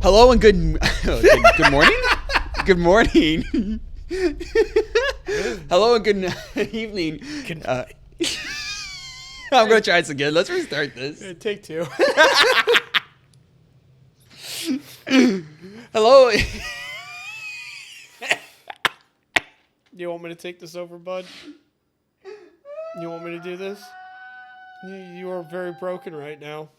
Hello and good good morning. Good morning. Hello and good evening. I'm gonna try this again. Let's restart this. Take two. Hello. You want me to take this over, bud? You want me to do this? You are very broken right now.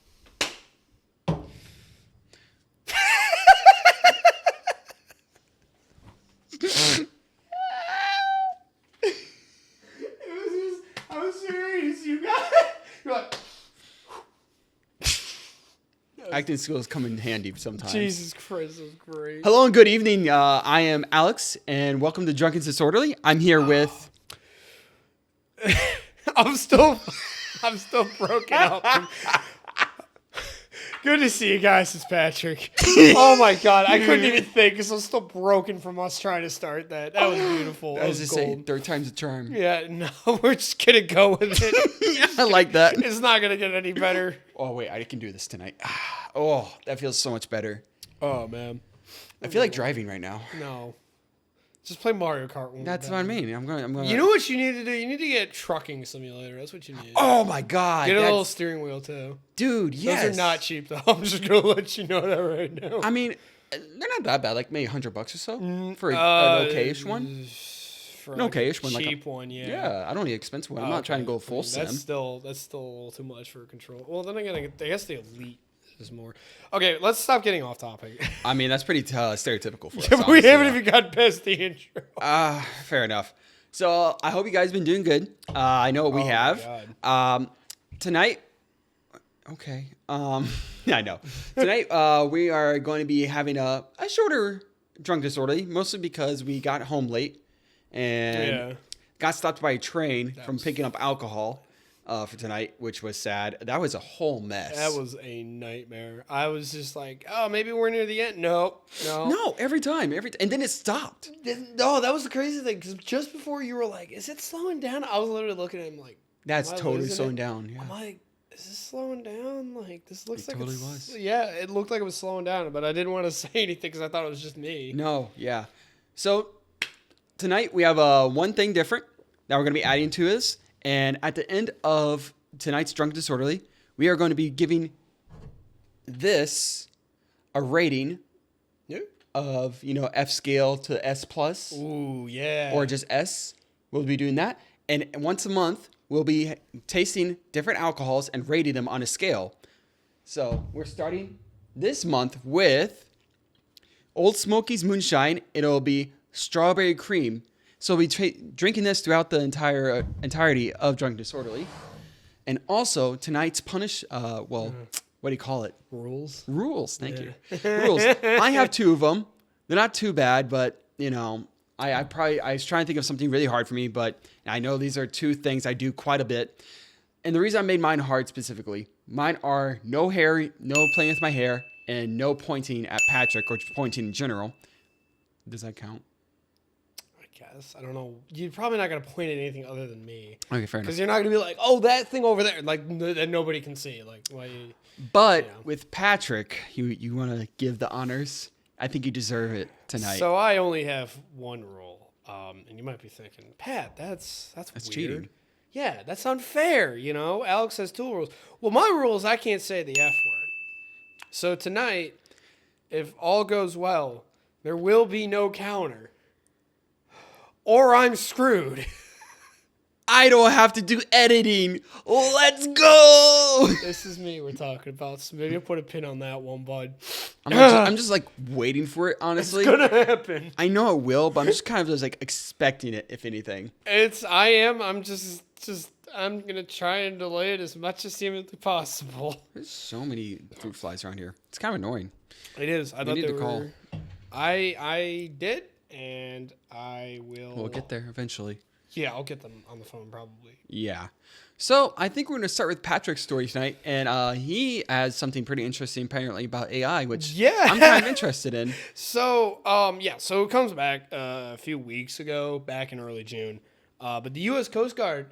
I was serious. You got it. You're like, Acting skills come in handy sometimes. Jesus Christ, that was great. Hello and good evening. I am Alex, and welcome to Drunken Disorderly. I'm here with. I'm still broken up. Good to see you guys. It's Patrick. Oh my God, I couldn't even think because I'm still broken from us trying to start that. That was beautiful. That was just gold. say, third time's a charm. Yeah, no, we're just gonna go with it. I like that. It's not gonna get any better. Oh wait, I can do this tonight. Oh, that feels so much better. Oh man, I feel like driving right now. no. Just play Mario Kart. When That's what I mean. I'm going. You know what you need to do? You need to get trucking simulator. That's what you need. Oh my God! Get a little steering wheel too. Dude, yes. Those are not cheap though. I'm just gonna let you know that right now. I mean, they're not that bad. Like maybe $100 or so for an okayish one. For An okayish one, cheap one, yeah. Yeah, I don't need an expensive one. I'm not trying to go full sim. That's still a little too much for control. Well, then again, I guess the elite is more. Okay, let's stop getting off topic. I mean, that's pretty stereotypical for us. Yeah, we haven't even got past the intro. Fair enough. So I hope you guys been doing good. I know what we have. Tonight. Okay. Yeah, I know. Tonight we are going to be having a shorter drunk disorderly, mostly because we got home late and got stopped by a train from picking up alcohol for tonight, which was sad. That was a whole mess. That was a nightmare. I was just like, oh, maybe we're near the end. No. Every time, and then it stopped. No, that was the crazy thing, because just before you were like, is it slowing down? I was literally looking at him like, that's totally slowing down. Yeah. I'm like, is this slowing down? Like, this looks like totally it's... was. Yeah, it looked like it was slowing down, but I didn't want to say anything because I thought it was just me. No, yeah. So tonight we have one thing different that we're going to be adding to this. And at the end of tonight's Drunk Disorderly, we are going to be giving this a rating of, F scale to S plus. Ooh, yeah. Or just S. We'll be doing that. And once a month, we'll be tasting different alcohols and rating them on a scale. So we're starting this month with Old Smoky's Moonshine. It'll be strawberry cream. So we'll be drinking this throughout the entirety of Drunk Disorderly. And also, tonight's what do you call it? Rules. Rules, thank you. Rules. I have two of them. They're not too bad, but, I was trying to think of something really hard for me, but I know these are two things I do quite a bit. And the reason I made mine hard specifically, mine are no hair, no playing with my hair, and no pointing at Patrick or pointing in general. Does that count? I don't know. You're probably not going to point at anything other than me. Okay, fair enough. Because you're not going to be like, oh, that thing over there, like that nobody can see. Like, why? But with Patrick, you want to give the honors. I think you deserve it tonight. So I only have one rule, and you might be thinking, Pat, that's weird. Cheating. Yeah, that's unfair. Alex has two rules. Well, my rule is I can't say the F word. So tonight, if all goes well, there will be no counter. Or I'm screwed. I don't have to do editing. Let's go. This is me we're talking about. So maybe I'll put a pin on that one, bud. I'm just like waiing for it, honestly. It's gonna happen. I know it will, but I'm just kind of just like expecting it, if anything. I'm just I'm gonna try and delay it as much as humanly possible. There's so many fruit flies around here. It's kind of annoying. It is. I need to call. I did. And I will... We'll get there eventually. Yeah, I'll get them on the phone probably. Yeah. So I think we're going to start with Patrick's story tonight. And he has something pretty interesting apparently about AI, which I'm kind of interested in. So, so it comes back a few weeks ago, back in early June. But the U.S. Coast Guard,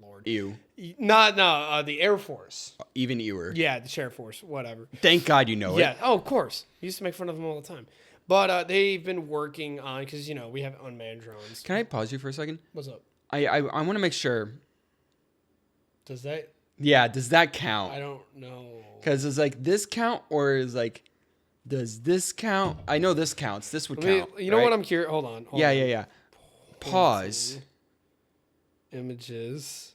Lord. Ew. The Air Force. Even ewer. Yeah, the Air Force, whatever. Thank God you know it. Yeah. Oh, of course. I used to make fun of them all the time. But they've been working on, because, we have unmanned drones. Can I pause you for a second? What's up? I want to make sure. Does that? Yeah, does that count? I don't know. Because is like this count or is like, does this count? I know this counts. This would count. You know what I'm curious? Hold on. Yeah. Pause. Images.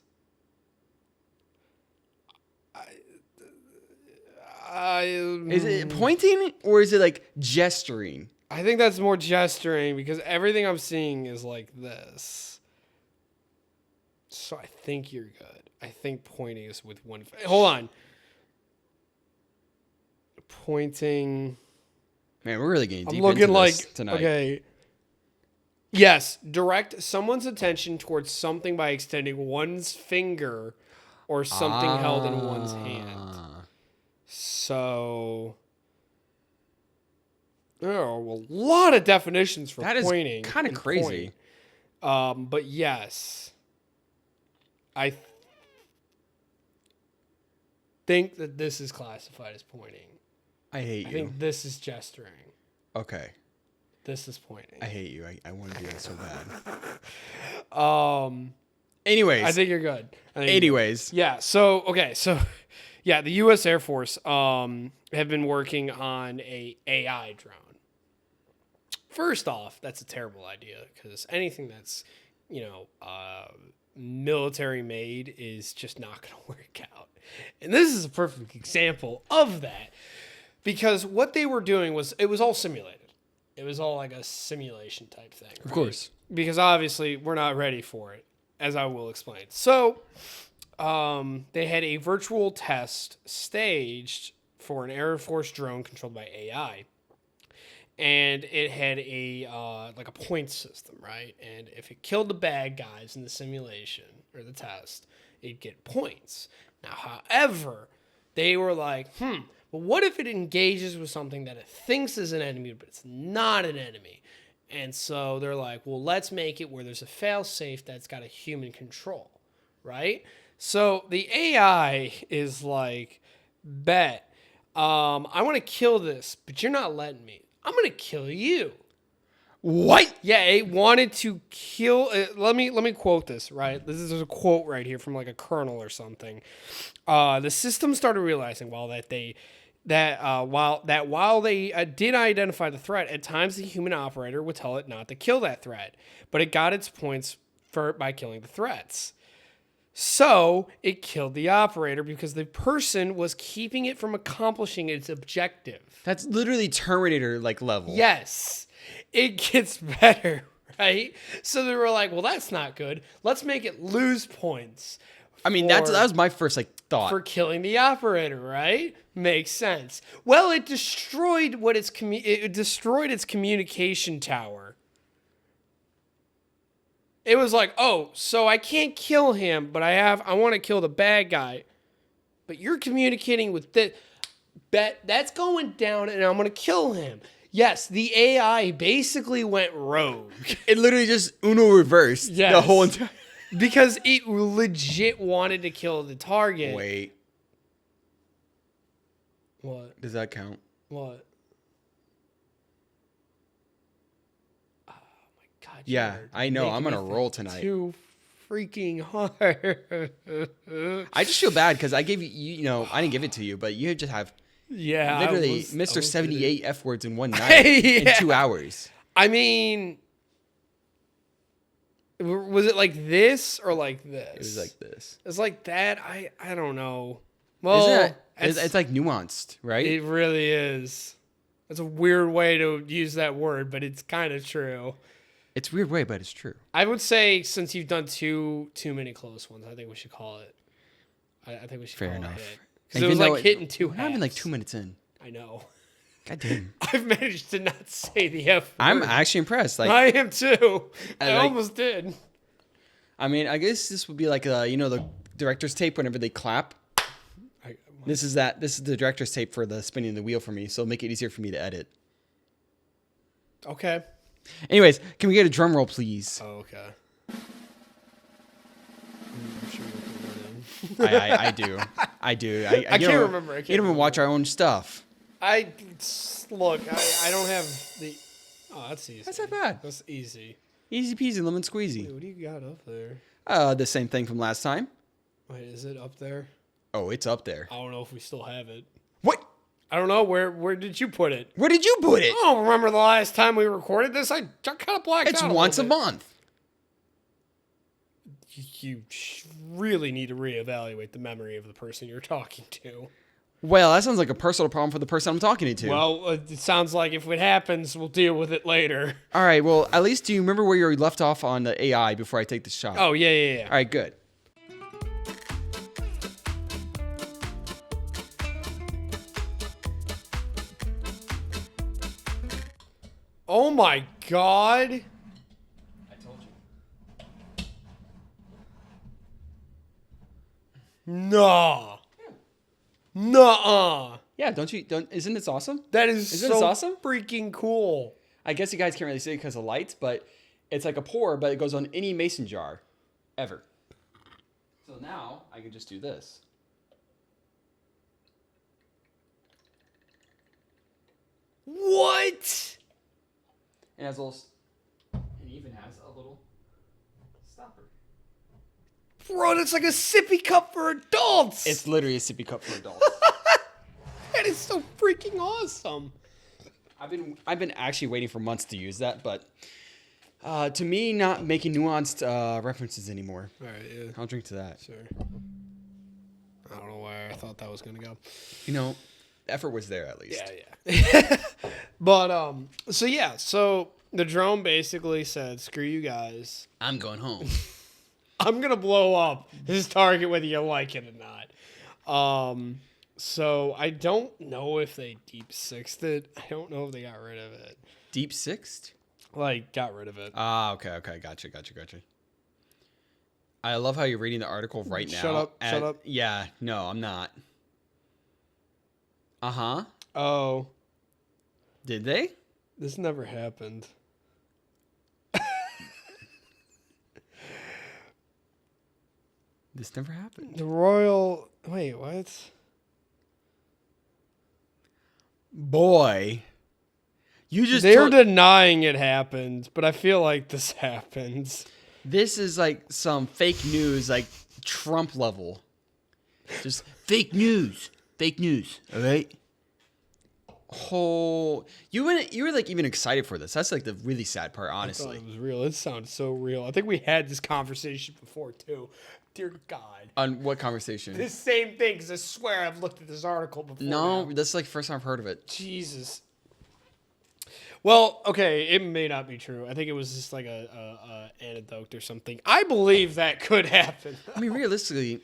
Is it pointing or is it like gesturing? I think that's more gesturing because everything I'm seeing is like this. So I think you're good. I think pointing is with one. Hold on. Pointing. Man, we're really getting deep I'm looking into like this tonight. Okay. Yes, direct someone's attention towards something by extending one's finger or something held in one's hand. So there are a lot of definitions for pointing. That is kind of crazy. But yes, I think that this is classified as pointing. I hate you. I think this is gesturing. Okay. This is pointing. I hate you. I want to do that so bad. Anyways. I think you're good. Anyways. Yeah. So, okay. So, yeah, the U.S. Air Force have been working on a AI drone. First off, that's a terrible idea because anything that's, military made is just not going to work out. And this is a perfect example of that because what they were doing was, it was all simulated. It was all like a simulation type thing. Right? Of course. Because obviously we're not ready for it, as I will explain. So they had a virtual test staged for an Air Force drone controlled by AI. And it had a like a point system, right? And if it killed the bad guys in the simulation or the test, it'd get points. Now, however, they were like, but what if it engages with something that it thinks is an enemy, but it's not an enemy? And so they're like, well, let's make it where there's a fail-safe that's got a human control, right? So the AI is like, bet, I want to kill this, but you're not letting me. I'm going to kill you. What? Yeah, it wanted to kill. Let me quote this, right? This is a quote right here from like a colonel or something. The system started realizing while they did identify the threat, at times the human operator would tell it not to kill that threat, but it got its points by killing the threats. So it killed the operator because the person was keeping it from accomplishing its objective. That's literally Terminator like level. Yes, it gets better, right? So they were like, well, that's not good. Let's make it lose points. I mean, that was my first thought. For killing the operator, right? Makes sense. Well, it destroyed it destroyed its communication tower. It was like, oh, so I can't kill him, but I want to kill the bad guy. But you're communicating with this. Bet that's going down and I'm going to kill him. Yes, the AI basically went rogue. It literally just Uno reversed the whole entire... Because it legit wanted to kill the target. Wait. What? Does that count? What? Oh my God. Yeah, I know. I'm on a roll tonight. Too freaking hard. I just feel bad because I gave you, I didn't give it to you, but you just have literally Mr. 78 F words in one night in 2 hours. I mean, was it like this or like this? It was like this. It's like that. I don't know. Well, it's like nuanced, right? It really is. It's a weird way to use that word, but it's kind of true. It's a weird way, but it's true. I would say since you've done too many close ones, I think we should call it. I think we should Fair call enough. it hit. Because it was like hitting two halves. We're not even like 2 minutes in. I know. God damn. I've managed to not say the F word. I'm actually impressed. Like I am too. I almost did. I mean, I guess this would be like the director's tape whenever they clap. This is the director's tape for the spinning the wheel for me, so it'll make it easier for me to edit. Okay. Anyways, can we get a drum roll, please? Oh, okay. I do. I do. I can't remember. You don't even watch our own stuff. Look. I don't have the. Oh, that's easy. That's not bad. That's easy. Easy peasy, lemon squeezy. Wait, what do you got up there? The same thing from last time. Wait, is it up there? Oh, it's up there. I don't know if we still have it. What? I don't know. Where did you put it? Where did you put it? I don't remember the last time we recorded this. I kind of blacked out. It's once a month. You really need to reevaluate the memory of the person you're talking to. Well, that sounds like a personal problem for the person I'm talking to. Well, it sounds like if it happens, we'll deal with it later. All right. Well, at least do you remember where you left off on the AI before I take the shot? Oh, yeah. All right, good. Oh, my God. I told you. Nah. Nuh-uh. Yeah, isn't this awesome? That is Isn't so this awesome? freaking cool. I guess you guys can't really see it because of lights, but it's like a pour, but it goes on any mason jar ever. So now I can just do this. What? And it even has a little stopper. Bro, that's like a sippy cup for adults. It's literally a sippy cup for adults. That is so freaking awesome. I've been actually waiting for months to use that, but to me, not making nuanced references anymore. All right, yeah. I'll drink to that. Sure. I don't know where I thought that was gonna go. You know, the effort was there at least. Yeah. But so the drone basically said, "Screw you guys. I'm going home." I'm gonna blow up this target whether you like it or not." So I don't know if they deep sixed it. I don't know if they got rid of it. Deep sixth? Like, got rid of it. Ah, okay. Gotcha. I love how you're reading the article right now. Shut up. Yeah, no, I'm not. Uh-huh. Oh. Did they? This never happened. This never happened. The Royal... Wait, what? Boy. You just They're denying it happened, but I feel like this happens. This is like some fake news, like Trump level. Just fake news. All right. You were like even excited for this. That's like the really sad part, I honestly. thought it was real. It sounded so real. I think we had this conversation before too. Dear God. On what conversation? This same thing, because I swear I've looked at this article before. No, now. that's like the first time I've heard of it. Jesus. Well, okay, it may not be true. I think it was just like a anecdote or something. I believe that could happen. I mean, realistically,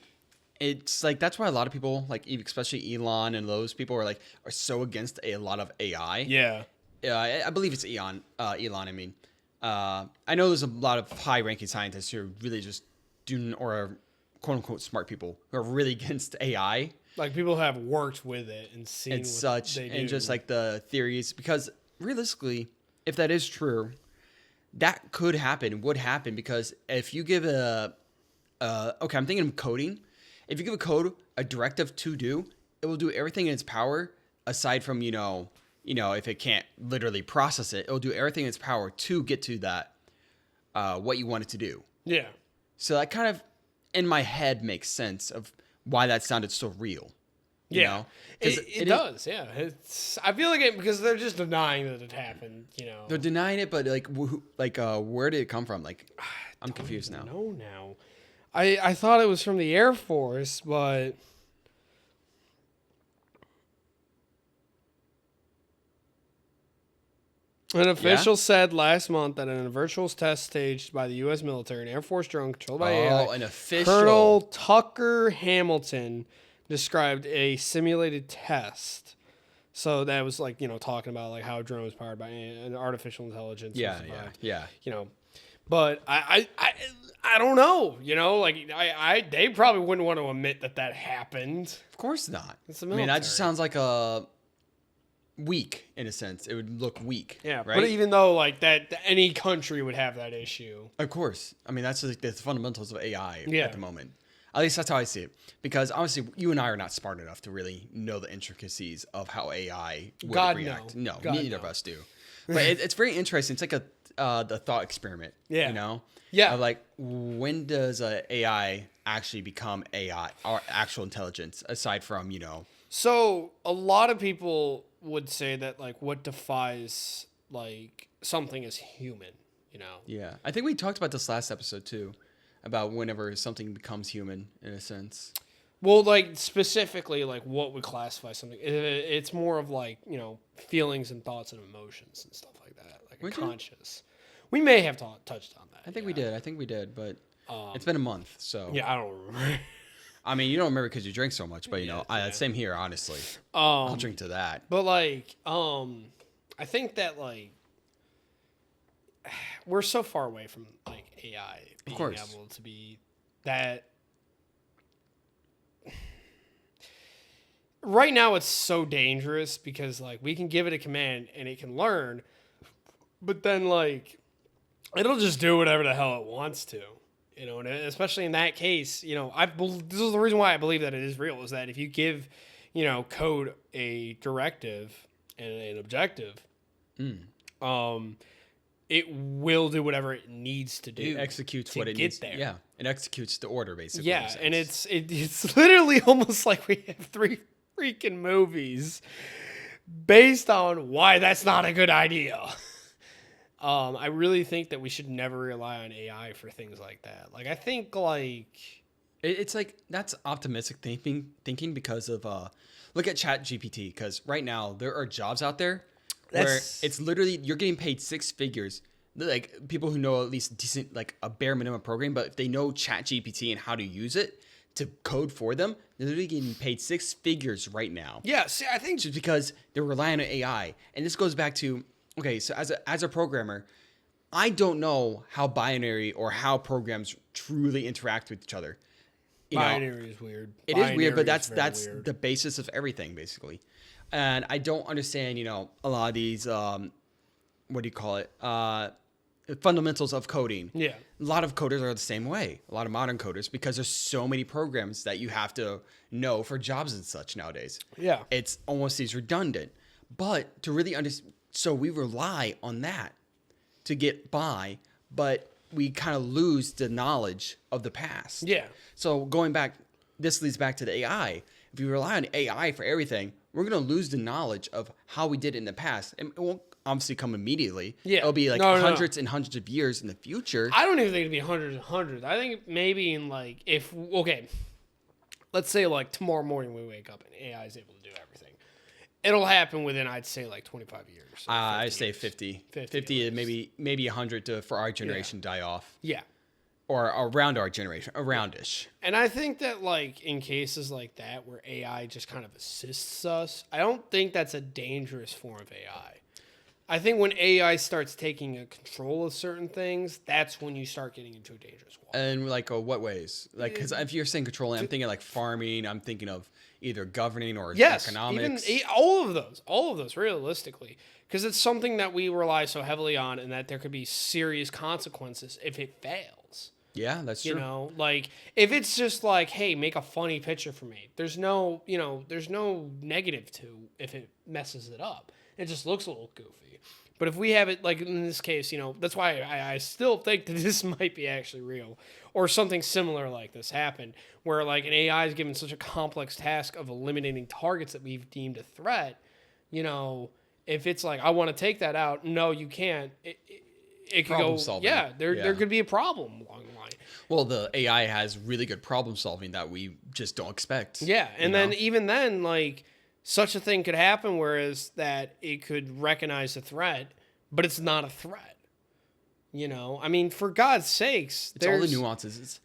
it's like that's why a lot of people, like especially Elon and those people, are so against a lot of AI. Yeah. I believe it's Elon. I mean, I know there's a lot of high-ranking scientists who are really just or quote unquote smart people who are really against AI. Like people have worked with it and seen and what such, they do. and just like the theories, because realistically, if that is true, that could happen, would happen, because if you give okay, I'm thinking of coding. If you give a code a directive to do, it will do everything in its power, aside from, if it can't literally process it, it'll do everything in its power to get to that, what you want it to do. Yeah. So that kind of, in my head, makes sense of why that sounded so real. You Yeah, know? it does. Yeah, I feel like it because they're just denying that it happened. They're denying it, but where did it come from? Like, I'm confused now. No, now, I thought it was from the Air Force, but an official said last month that in a virtual test staged by the U.S. military, an Air Force drone controlled by AI, an official. Colonel Tucker Hamilton described a simulated test. So that was talking about like how a drone is powered by an artificial intelligence. Yeah. But I don't know. They probably wouldn't want to admit that happened. Of course not. It's the I mean, military. that just sounds like a weak in a sense. It would look weak. Yeah, right? but even though that any country would have that issue. Of course. I mean, that's like the fundamentals of AI Yeah. at the moment. At least that's how I see it. Because honestly, you and I are not smart enough to really know the intricacies of how AI would God, react. No, God, neither of us do. But it's very interesting. It's like the thought experiment. Yeah. You know? Yeah. Of like, when does a AI actually become AI or actual intelligence aside from, you know? So a lot of people would say that like what defies like something as human, you know? Yeah. I think we talked about this last episode too, about whenever something becomes human in a sense. Well, like specifically, like what would classify something? It's more of like, you know, feelings and thoughts and emotions and stuff like that, like Would a you? conscious. We may have touched on that. I think we did, but Um, it's been a month, so. Yeah, I don't remember. I mean, you don't remember because you drink so much, but you know, Yeah. same here, honestly. I'll drink to that. But like, I think that like we're so far away from like AI being course. able to be that. Right now, it's so dangerous because like we can give it a command and it can learn, but then like it'll just do whatever the hell it wants to. You know, and especially in that case, you know, this is the reason why I believe that it is real is that if you give, you know, code a directive and an objective, it will do whatever it needs to do. It executes to what it get needs. there. Yeah, it executes the order basically. Yeah, in a and sense. it's literally almost like we have 3 freaking movies based on why that's not a good idea. I really think that we should never rely on AI for things like that. Like, I think, like... It's like, that's optimistic thinking because of, look at ChatGPT, because right now there are jobs out there where it's literally, you're getting paid 6 figures. Like, people who know at least decent, like, a bare minimum program, but if they know ChatGPT and how to use it to code for them, they're literally getting paid 6 figures right now. Yeah, see, I think... Just because they're relying on AI. And this goes back to... Okay, so as a programmer, I don't know how binary or how programs truly interact with each other. You know, binary is weird. it is weird, but Binary is that's very weird. the basis of everything, basically. And I don't understand, you know, a lot of these, what do you call it? Fundamentals of coding. Yeah. A lot of coders are the same way. A lot of modern coders, because there's so many programs that you have to know for jobs and such nowadays. Yeah. It's almost these redundant. But to really understand... So we rely on that to get by, but we kind of lose the knowledge of the past. Yeah. So going back, this leads back to the AI. If we rely on AI for everything, we're going to lose the knowledge of how we did it in the past. And it won't obviously come immediately. Yeah. It'll be like hundreds and hundreds of years in the future. I don't even think it'd be hundreds and hundreds. I think maybe in like, okay, let's say like tomorrow morning we wake up and AI is able to do everything. It'll happen within, I'd say, like 25 years. I say 50. 50 and maybe 100 for our generation die off. Yeah. Or around our generation, aroundish. And I think that, like, in cases like that where AI just kind of assists us, I don't think that's a dangerous form of AI. I think when AI starts taking a control of certain things, that's when you start getting into a dangerous water. And like, what ways? Like, because if you're saying controlling, I'm thinking like farming. I'm thinking of either governing or economics. Even all of those, realistically, because it's something that we rely so heavily on, and that there could be serious consequences if it fails. Yeah, that's true. You know, like if it's just like, hey, make a funny picture for me. There's no negative to if it messes it up. It just looks a little goofy. But if we have it, like in this case, you know, that's why I still think that this might be actually real, or something similar like this happened, where like an AI is given such a complex task of eliminating targets that we've deemed a threat. You know, if it's like, I want to take that out, no, you can't. It could Problem go, solving. there could be a problem along the line. Well, the AI has really good problem solving that we just don't expect. Yeah, and then even then, like, such a thing could happen, whereas that it could recognize a threat, but it's not a threat. You know, I mean, for God's sakes, It's all the nuances.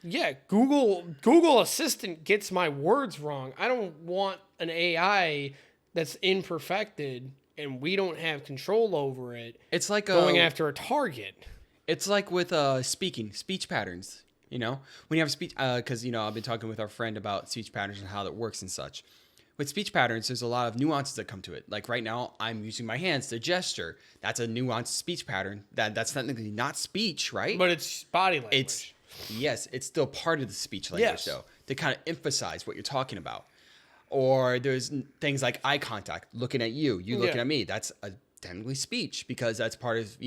Google Assistant gets my words wrong. I don't want an AI that's imperfected and we don't have control over it. It's like going after a target. It's like with speech patterns. You know, when you have speech, because you know, I've been talking with our friend about speech patterns and how that works and such. With speech patterns, there's a lot of nuances that come to it. Like right now, I'm using my hands to gesture. That's a nuanced speech pattern. That's technically not speech, right? But it's body language. Yes, it's still part of the speech language, Yes. though. they kind of emphasize what you're talking about. Or there's things like eye contact, looking at you looking at me. That's technically speech because that's part of,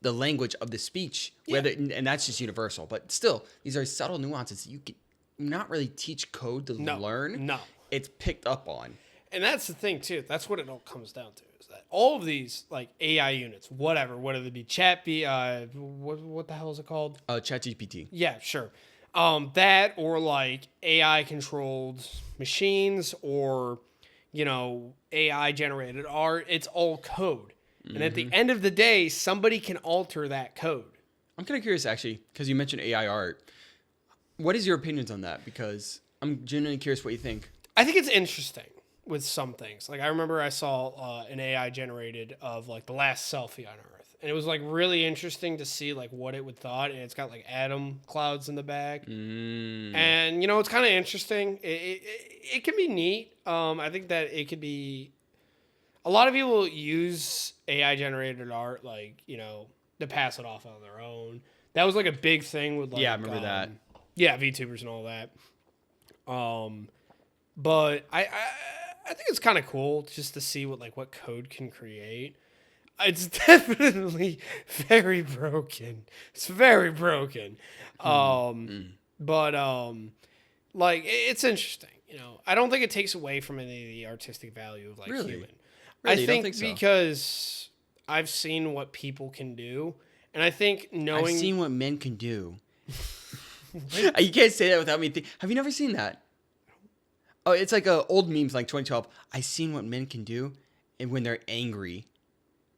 the language of the speech. And that's just universal. But still, these are subtle nuances you can not really teach code to learn. No. It's picked up on. And that's the thing, too. That's what it all comes down to. Is that all of these, like, AI units, whatever, whether they be what the hell is it called? ChatGPT. Yeah, sure. That or, like, AI-controlled machines or, AI-generated art. It's all code. And at the end of the day, somebody can alter that code. I'm kind of curious, actually, because you mentioned AI art. What is your opinions on that? Because I'm genuinely curious what you think. I think it's interesting with some things. Like, I remember I saw an AI generated of, like, the last selfie on Earth. And it was, like, really interesting to see, like, what it would thought. And it's got, like, atom clouds in the back. And, it's kind of interesting. It can be neat. I think that it could be... A lot of people use AI-generated art, like, to pass it off on their own. That was, like, a big thing with, like... Yeah, I remember that. Yeah, VTubers and all that. But I think it's kind of cool just to see what code can create. It's definitely very broken. It's very broken. But like it's interesting. I don't think it takes away from any of the artistic value of like Really? human. Really? I You don't think, think so? because I've seen what people can do, and I think knowing I've seen what men can do. You can't say that without me thinking. Have you never seen that? Oh, it's like old memes like 2012. I seen what men can do, and when they're angry,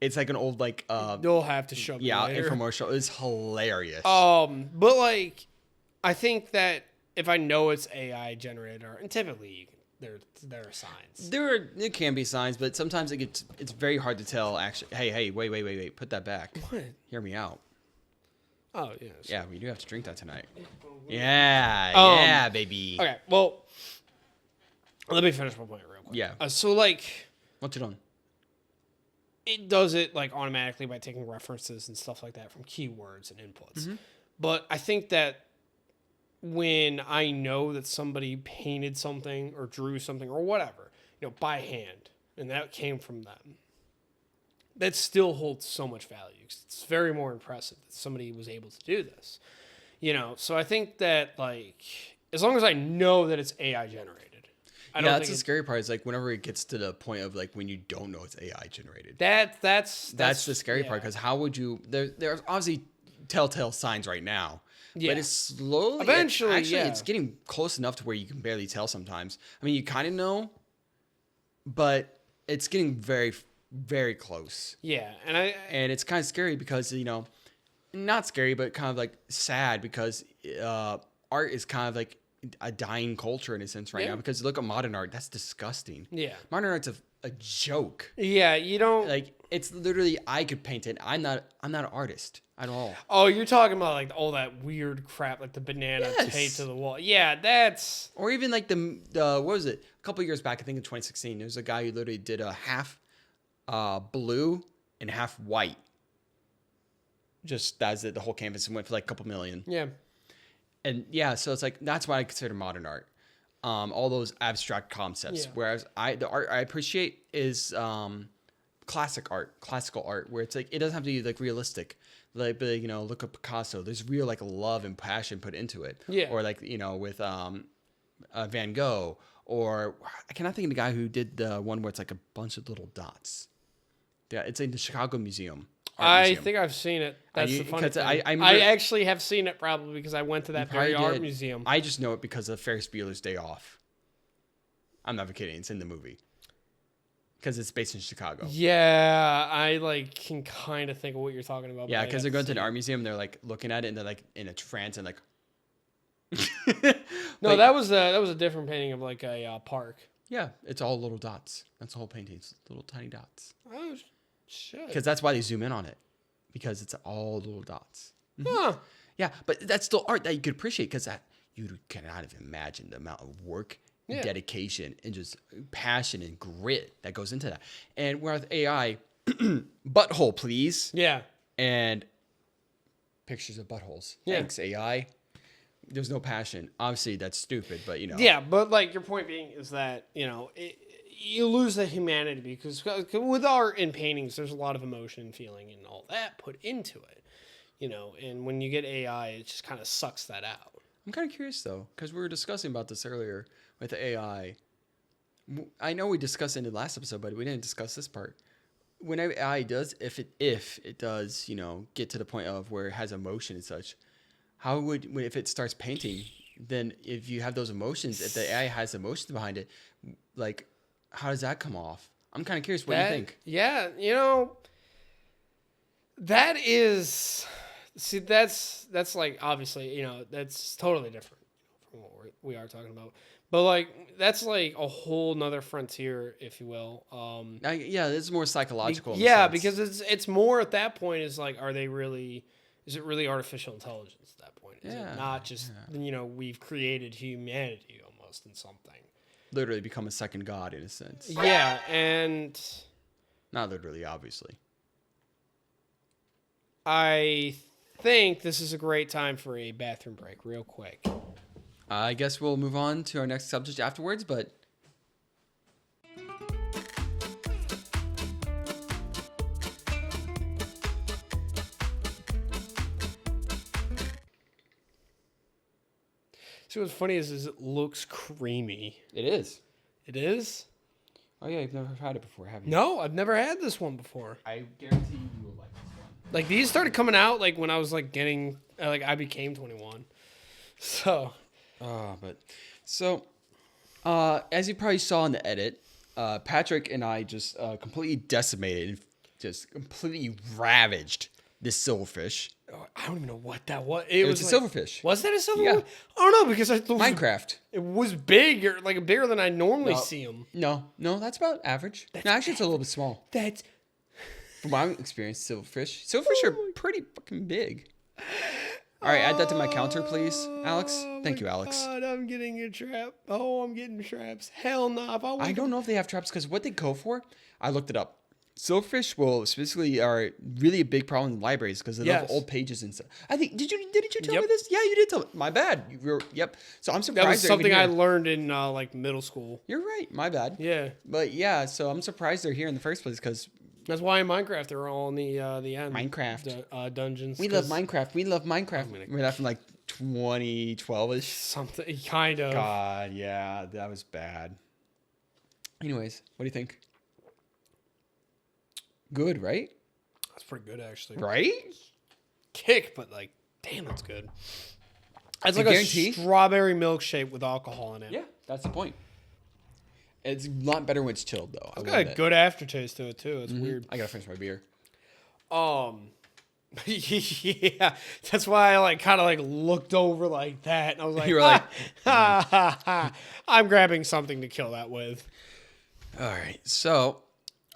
it's like an old like you'll have to show me later. infomercial. It's hilarious. But like, I think that if I know it's AI generated art, and typically there are signs. There can be signs, but sometimes it's very hard to tell. Actually, hey, wait, put that back. What? Hear me out. Oh yeah. Yeah, we do have to drink that tonight. Yeah, baby. Okay, well, let me finish my point real quick. Yeah. So like, What's it on? it does it like automatically by taking references and stuff like that from keywords and inputs. But I think that when I know that somebody painted something or drew something or whatever, by hand, and that came from them, that still holds so much value. It's very more impressive that somebody was able to do this. So I think that like, as long as I know that it's AI generated, That's the scary part. Is like whenever it gets to the point of like when you don't know it's AI generated. That's the scary part, because how would you? There's obviously telltale signs right now. Yeah. But it's slowly. Eventually, it's getting close enough to where you can barely tell sometimes. I mean, you kind of know, but it's getting very, very close. Yeah, and it's kind of scary because not scary, but kind of like sad because art is kind of like a dying culture in a sense right now. Because look at modern art, that's disgusting. Yeah, modern art's a joke. Yeah, you don't like. It's literally I could paint it. I'm not an artist at all. Oh, you're talking about like all that weird crap, like the banana taped to the wall. Yeah, that's. Or even like the what was it? A couple years back, I think in 2016, there was a guy who literally did a half blue and half white. Just that's it. The whole canvas and went for like a couple million. Yeah. And yeah, so it's like that's what I consider modern art. All those abstract concepts. Yeah. Whereas the art I appreciate is classical art, where it's like it doesn't have to be like realistic. Like, but look at Picasso. There's real like love and passion put into it. Yeah. Or like with Van Gogh, or I cannot think of the guy who did the one where it's like a bunch of little dots. Yeah, it's in the Chicago Museum. I think I've seen it. That's the funny thing. I actually have seen it probably because I went to that very art museum. I just know it because of Ferris Bueller's Day Off. I'm not kidding. It's in the movie. Because it's based in Chicago. Yeah, I like can kind of think of what you're talking about. Yeah, because they're going to an art museum. They're like looking at it and they're like in a trance and like. No, like, that was a different painting of like a park. Yeah, it's all little dots. That's the whole painting. It's little tiny dots. Oh shit! Because that's why they zoom in on it, because it's all little dots. Huh. Yeah, but that's still art that you could appreciate, because that you cannot even imagine the amount of work. Yeah. Dedication and just passion and grit that goes into that. And whereas AI, butthole, please. Yeah. And pictures of buttholes. Yeah. Thanks, AI. there's no passion. Obviously, that's stupid, but Yeah, but like your point being is that you lose the humanity because with art and paintings, there's a lot of emotion, feeling, and all that put into it. And when you get AI, it just kind of sucks that out. I'm kind of curious though, because we were discussing about this earlier with AI. I know we discussed it in the last episode, but we didn't discuss this part. When AI does, if it does, get to the point of where it has emotion and such, if it starts painting, then if you have those emotions, if the AI has emotions behind it, like, how does that come off? I'm kind of curious. What do you think? Yeah, that is. See, that's like obviously, that's totally different from what we are talking about. But like that's like a whole nother frontier, if you will. Yeah, it's more psychological. Yeah, because it's more at that point is like, is it really artificial intelligence at that point? Is it not just we've created humanity almost in something? Literally become a second god in a sense. Yeah, and not literally, obviously. I think this is a great time for a bathroom break, real quick. I guess we'll move on to our next subject afterwards, but see what's funny is it looks creamy. it is. It is? Oh yeah, you've never had it before, have you? No, I've never had this one before. I guarantee you will like this one. Like these started coming out like when I was like getting I became 21. So as you probably saw in the edit, Patrick and I just completely decimated and just completely ravaged this silverfish. oh, I don't even know what that was. It was a silverfish. Was that a silverfish? Yeah. I don't know because I thought Minecraft. it was big, or like bigger than I normally see them. No, that's about average. No, actually, it's a little bit small. That's From my experience, silverfish are pretty fucking big. All right, add that to my counter, please, Alex. Thank you, Alex. God, I'm getting a trap. Oh, I'm getting traps. Hell no. I don't know if they have traps because what they go for, I looked it up. Silverfish will specifically are really a big problem in libraries because they love old pages and stuff. I think didn't you tell me this? Yeah, you did tell me. My bad. Yep. So I'm surprised that was something I learned in like middle school. You're right. My bad. Yeah. But yeah, so I'm surprised they're here in the first place because that's why in Minecraft they're all in the end. Minecraft dungeons. We love Minecraft. Remember that from like 2012ish. Something kind of. God, yeah, that was bad. Anyways, what do you think? Good, right? That's pretty good, actually. Right? Kick, but like, damn, that's good. It's like a strawberry milkshake with alcohol in it. Yeah, that's the point. It's a lot better when it's chilled, though. It's got a good aftertaste to it too. It's weird. I gotta finish my beer. Yeah, that's why I like kind of like looked over like that, and I was like, You were like, I'm grabbing something to kill that with. all right, so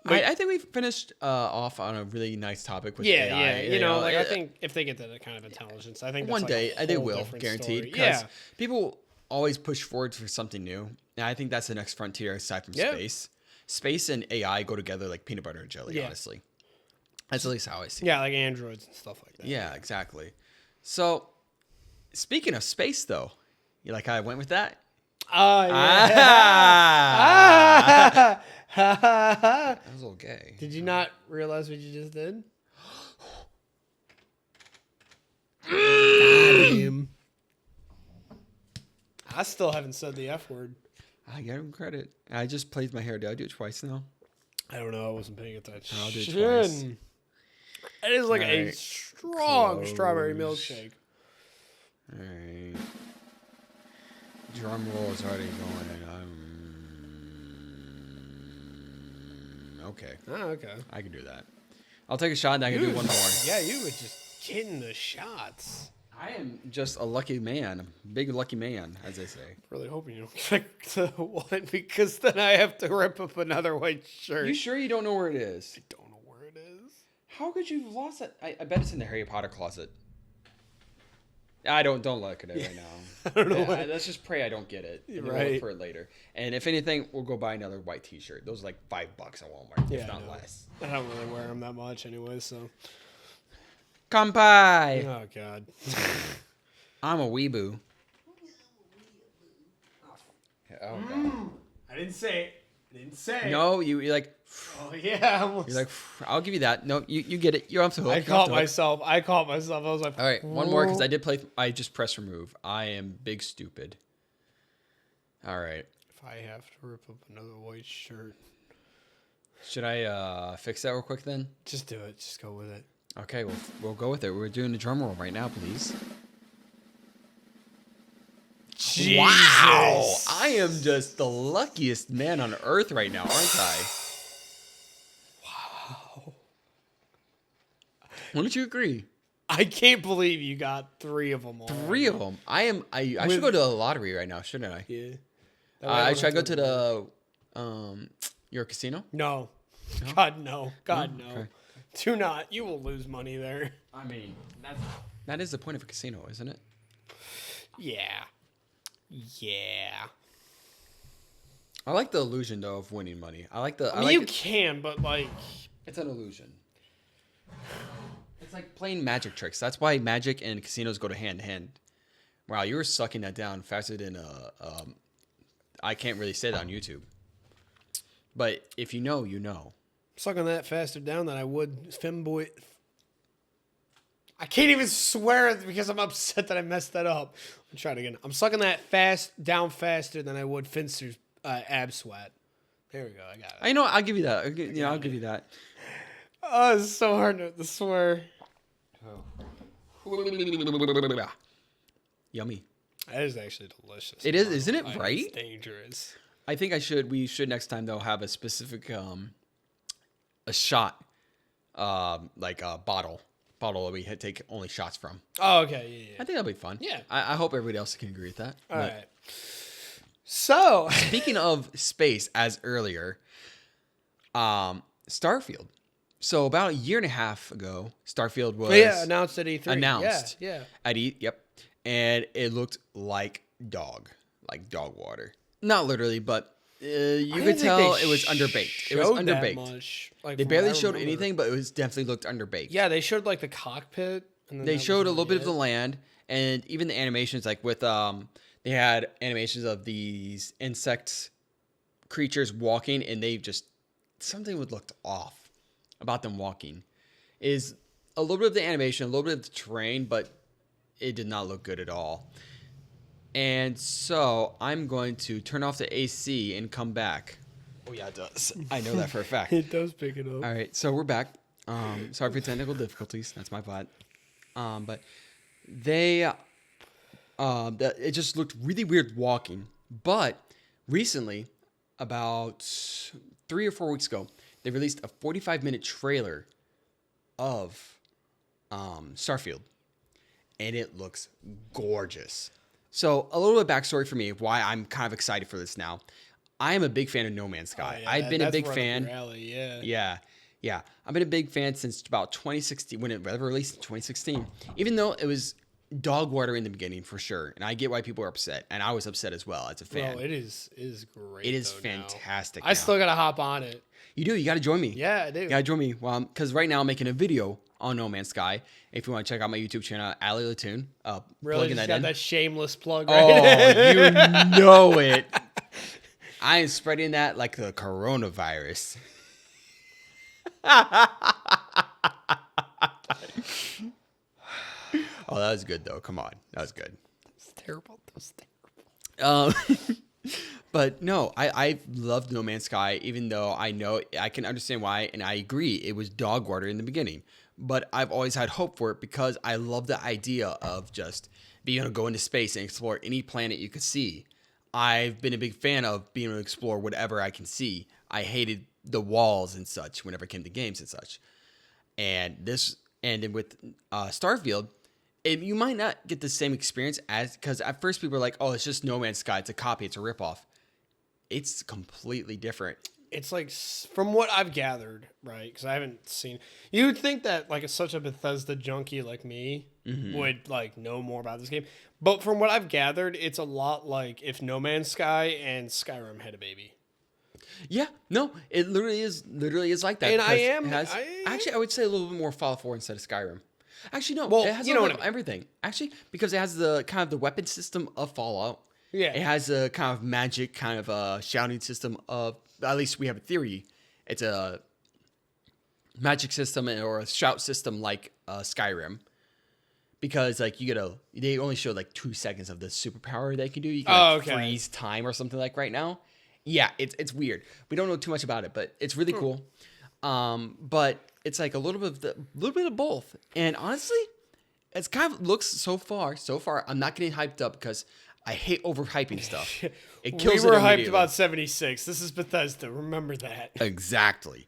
I think we finished off on a really nice topic with AI. Yeah, I think if they get to that kind of intelligence, I think that's one day like they will, guaranteed. Story. Yeah, people always push forward for something new, and I think that's the next frontier aside from space. Space and AI go together like peanut butter and jelly. Honestly, that's at least how I see it. Yeah, like androids and stuff like that. Yeah, exactly. So, speaking of space, though, you like how I went with that? Yeah. That was a little gay. Did you not realize what you just did? Damn. I still haven't said the F word. I give him credit. I just played my hair. Did I do it twice now? I don't know. I wasn't paying attention. I'll do it twice. It is like a strong strawberry milkshake. All right. Drum roll is already going. Okay. Oh, okay. I can do that. I'll take a shot and I can do one more. Yeah, you were just getting the shots. I am just a lucky man. Big lucky man, as they say. Really hoping you don't click to one because then I have to rip up another white shirt. You sure you don't know where it is? I don't know where it is. How could you have lost it? I bet it's in the Harry Potter closet. I don't look at it right now. I don't know. Let's just pray I don't get it. And Right. We'll look for it later. And if anything, we'll go buy another white T-shirt. Those are like $5 at Walmart, if not less. I don't really wear them that much anyway, so. Kampai! Oh, God. I'm a weeboo. Oh, God. I didn't say it. I didn't say it. No, you're like, Oh, yeah. you're like, I'll give you that. No, you get it. You're off the hook. I You're off caught the hook. myself. I was like, All right, one more because I did play. I just press remove. I am big stupid. All right. if I have to rip up another white shirt, Should I fix that real quick then? just do it. Just go with it. Okay, we'll go with it. We're doing the drum roll right now, please. Jesus. Wow! I am just the luckiest man on earth right now, aren't I? Wow. Wouldn't you agree? I can't believe you got 3 of them all. 3 of them. I should go to the lottery right now, shouldn't I? Yeah. That way I don't Should I go have to the your casino? No. God, no. God, no. Okay. Do not. You will lose money there. I mean, that is the point of a casino, isn't it? Yeah. Yeah. I like the illusion though of winning money. I like the. I mean, you can, but like, It's an illusion. It's like playing magic tricks. That's why magic and casinos go to hand in hand. Wow, you were sucking that down faster than I can't really say that on YouTube. But if you know, you know. sucking that faster down than I would femboy. I can't even swear it because I'm upset that I messed that up. I'll try it again. I'm sucking that down faster than I would Finster's ab sweat. There we go. I got it. I know. I'll give you that. I'll give you that. Oh, it's so hard to swear. Yummy. That is actually delicious. It is, isn't it? It's Right? dangerous. I think we should next time though have a specific a shot like a bottle that we take only shots from. Oh, okay. Yeah, I think that'll be fun. Yeah. I hope everybody else can agree with that. All But right. So, speaking of space, as earlier, Starfield. So about 1.5 years ago, Starfield was announced at E3. announced. Yeah. At yep, and it looked like dog water. Not literally, but you could tell it was underbaked. It was underbaked. They barely showed anything, but it was definitely looked underbaked. Yeah, they showed like the cockpit. And then They that showed a was little bit of it. the land, and even the animations, like with they had animations of these insect creatures walking, and they just something would looked off about them walking. Is a little bit of the animation, a little bit of the terrain, but it did not look good at all. And so I'm going to turn off the AC and come back. Oh yeah, it does. I know that for a fact. It does pick it up. All right, so we're back. Sorry for technical difficulties. That's my fault. But they, it just looked really weird walking. But recently, about 3 or 4 weeks ago, they released a 45-minute trailer of Starfield, and it looks gorgeous. So a little bit of backstory for me of why I'm kind of excited for this now. I am a big fan of No Man's Sky. I've been a big fan. Yeah. I've been a big fan since about 2016, when it released in 2016. Even though it was dog water in the beginning, for sure. And I get why people are upset. And I was upset as well as a fan. Well, it is great. It is though, fantastic. now. I still got to hop on it. You do. You got to join me. Yeah, I do. You got to join me. Well, because right now I'm making a video on No Man's Sky. If you want to check out my YouTube channel, Ali Latoon. Really, plugging just that got in. that shameless plug Oh, right you know it. I am spreading that like the coronavirus. Oh, that was good though. Come on, that was good. It's terrible. That was terrible. But no, I loved No Man's Sky, even though I know I can understand why, and I agree it was dog water in the beginning. But I've always had hope for it because I love the idea of just being able to go into space and explore any planet you could see. I've been a big fan of being able to explore whatever I can see. I hated the walls and such whenever it came to games and such. And with Starfield, you might not get the same experience because at first people are like, oh, it's just No Man's Sky. It's a copy. It's a ripoff. It's completely different. It's like, from what I've gathered, right? Because I haven't seen. You would think that like such a Bethesda junkie like me would like know more about this game, but from what I've gathered, it's a lot like if No Man's Sky and Skyrim had a baby. Yeah, no, it literally is like that. And Actually, I would say a little bit more Fallout 4 instead of Skyrim. Actually, no, Well, it has you a know little what bit of everything. Actually, because it has the kind of the weapon system of Fallout. Yeah. It has a kind of magic, kind of shouting system of, at least we have a theory. It's a magic system or a shout system like Skyrim. Because like they only show like 2 seconds of the superpower they can do. You can freeze time or something like right now. Yeah, it's weird. We don't know too much about it, but it's really cool. But it's like a little bit of both. And honestly, it's kind of looks so far. I'm not getting hyped up because I hate overhyping stuff. It kills We were it hyped immediately. about 76. This is Bethesda. Remember that. Exactly.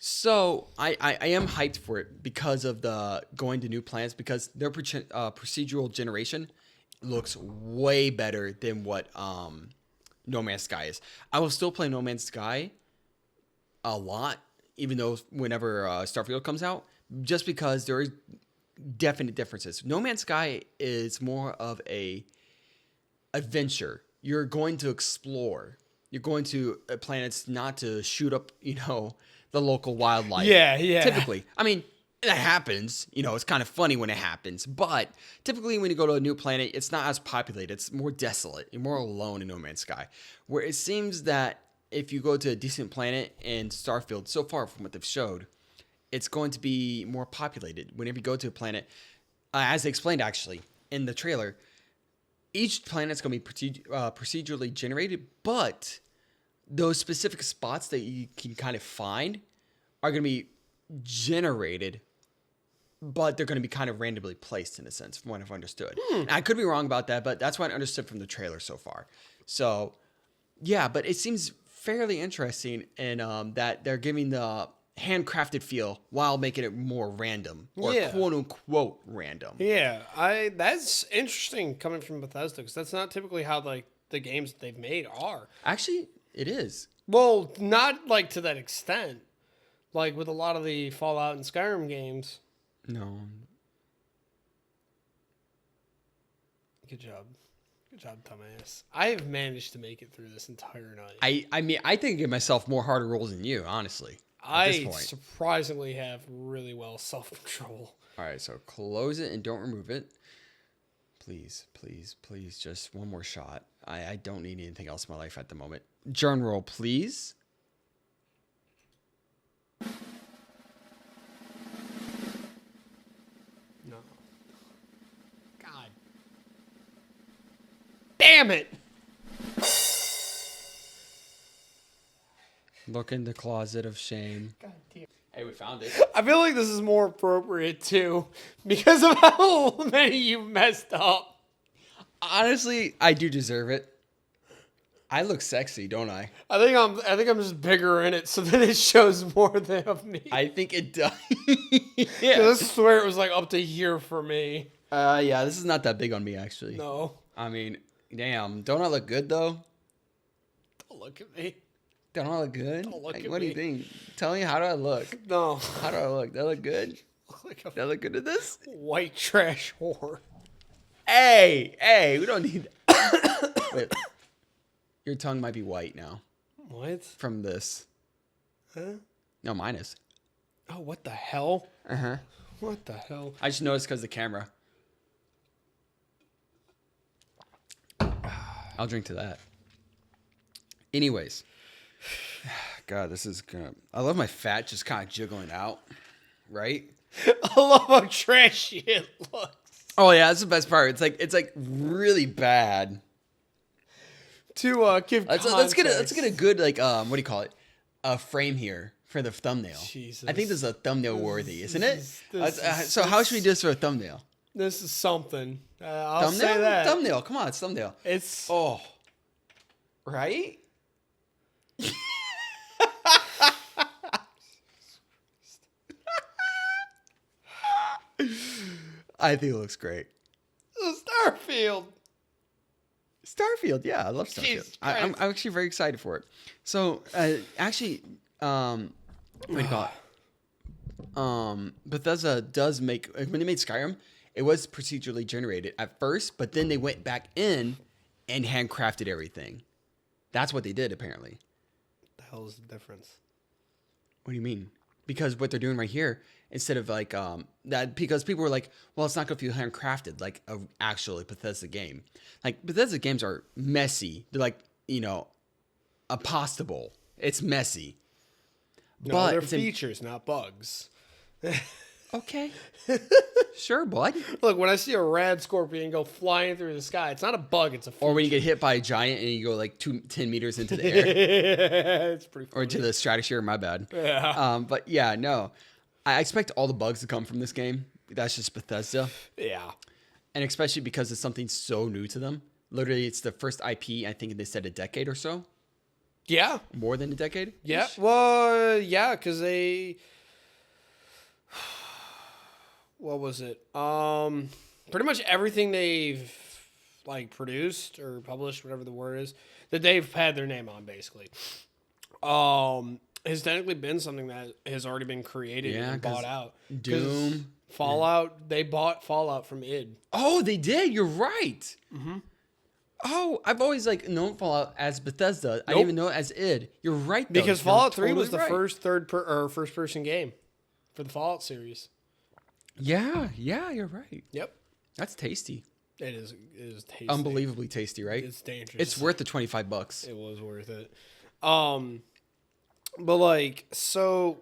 So I am hyped for it because of the going to new planets, because their procedural generation looks way better than what No Man's Sky is. I will still play No Man's Sky a lot, even though whenever Starfield comes out, just because there is definite differences. No Man's Sky is more of a adventure. You're going to explore. You're going to planets not to shoot up, the local wildlife. Yeah. Typically. I mean, that happens. It's kind of funny when it happens. But typically when you go to a new planet, it's not as populated. It's more desolate. You're more alone in No Man's Sky. Where it seems that if you go to a decent planet in Starfield, so far from what they've showed, it's going to be more populated. Whenever you go to a planet, as they explained actually in the trailer, each planet's going to be procedurally generated, but those specific spots that you can kind of find are going to be generated, but they're going to be kind of randomly placed in a sense, from what I've understood. And I could be wrong about that, but that's what I understood from the trailer so far. So, yeah, but it seems fairly interesting in that they're giving the handcrafted feel while making it more random, or quote unquote random. Yeah, that's interesting coming from Bethesda, because that's not typically how like the games that they've made are. Actually, it is. Well, not like to that extent. Like with a lot of the Fallout and Skyrim games. No. Good job, dumbass. I have managed to make it through this entire night. I mean, I think I give myself more harder rolls than you, honestly. At this I point. surprisingly have really well self-control. All right, so close it and don't remove it. Please, please, please, just one more shot. I don't need anything else in my life at the moment. Journal roll, please. No. God. Damn it! Look in the closet of shame. God damn. Hey, we found it. I feel like this is more appropriate too, because of how many you messed up. Honestly, I do deserve it. I look sexy, don't I? I think I'm just bigger in it, so that it shows more than of me. I think it does. 'Cause I swear it was like up to here for me. Yeah, this is not that big on me, actually. No, I mean, damn. Don't I look good, though? don't look at me. Don't I look good? Don't look at what do you me. think? Tell me, how do I look? No, How do I look? Do I look good? look like a Do I look good at this? white trash whore. Hey, we don't need that. Wait, your tongue might be white now What? from this. Huh? No, mine is. Oh, what the hell? Uh-huh. What the hell? I just noticed because the camera. I'll drink to that. Anyways. God, this is gonna... I love my fat just kind of jiggling out. Right? I love how trashy it looks. Oh, yeah, that's the best part. It's like really bad. To give Let's get a good, like, what do you call it? A frame here for the thumbnail. Jesus. I think this is a thumbnail worthy, isn't it? this So how should we do this for a thumbnail? This is something. I'll Thumbnail? say that. Thumbnail. Come on, it's thumbnail. It's Oh. Right? I think it looks great. Starfield. Starfield, yeah, I love Starfield. Jesus I'm Christ. actually very excited for it. So, actually, what do you call it? Bethesda does make, when they made Skyrim, it was procedurally generated at first, but then they went back in and handcrafted everything. That's what they did, apparently. What the hell is the difference? What do you mean? because what they're doing right here, instead of like that, because people were like, well, it's not going to feel handcrafted like a actually Bethesda game. Like Bethesda games are messy. They're like, apostable. It's messy. No, But they're it's in- features, not bugs. okay, sure, bud. Look, when I see a rad scorpion go flying through the sky, it's not a bug, it's a feature. Or when you get hit by a giant and you go like 10 meters into the air. It's pretty funny. Or into the stratosphere, my bad. Yeah. But yeah, no. I expect all the bugs to come from this game. That's just Bethesda. Yeah. And especially because it's something so new to them. Literally, it's the first IP, I think they said a decade or so. Yeah. More than a decade? Yeah. Well, yeah, because they... What was it? Pretty much everything they've like produced or published, whatever the word is, that they've had their name on, basically. Has technically been something that has already been created and bought out. Doom. Fallout, they bought Fallout from id. Oh, they did. You're right. Mm-hmm. Oh, I've always like known Fallout as Bethesda. I didn't even know it as id. You're right, though. Because You're Fallout 3 was totally the right. first first person game for the Fallout series. Yeah, you're right. Yep. That's tasty. It is tasty. Unbelievably tasty, right? It's dangerous. It's worth the $25. It was worth it. But like, so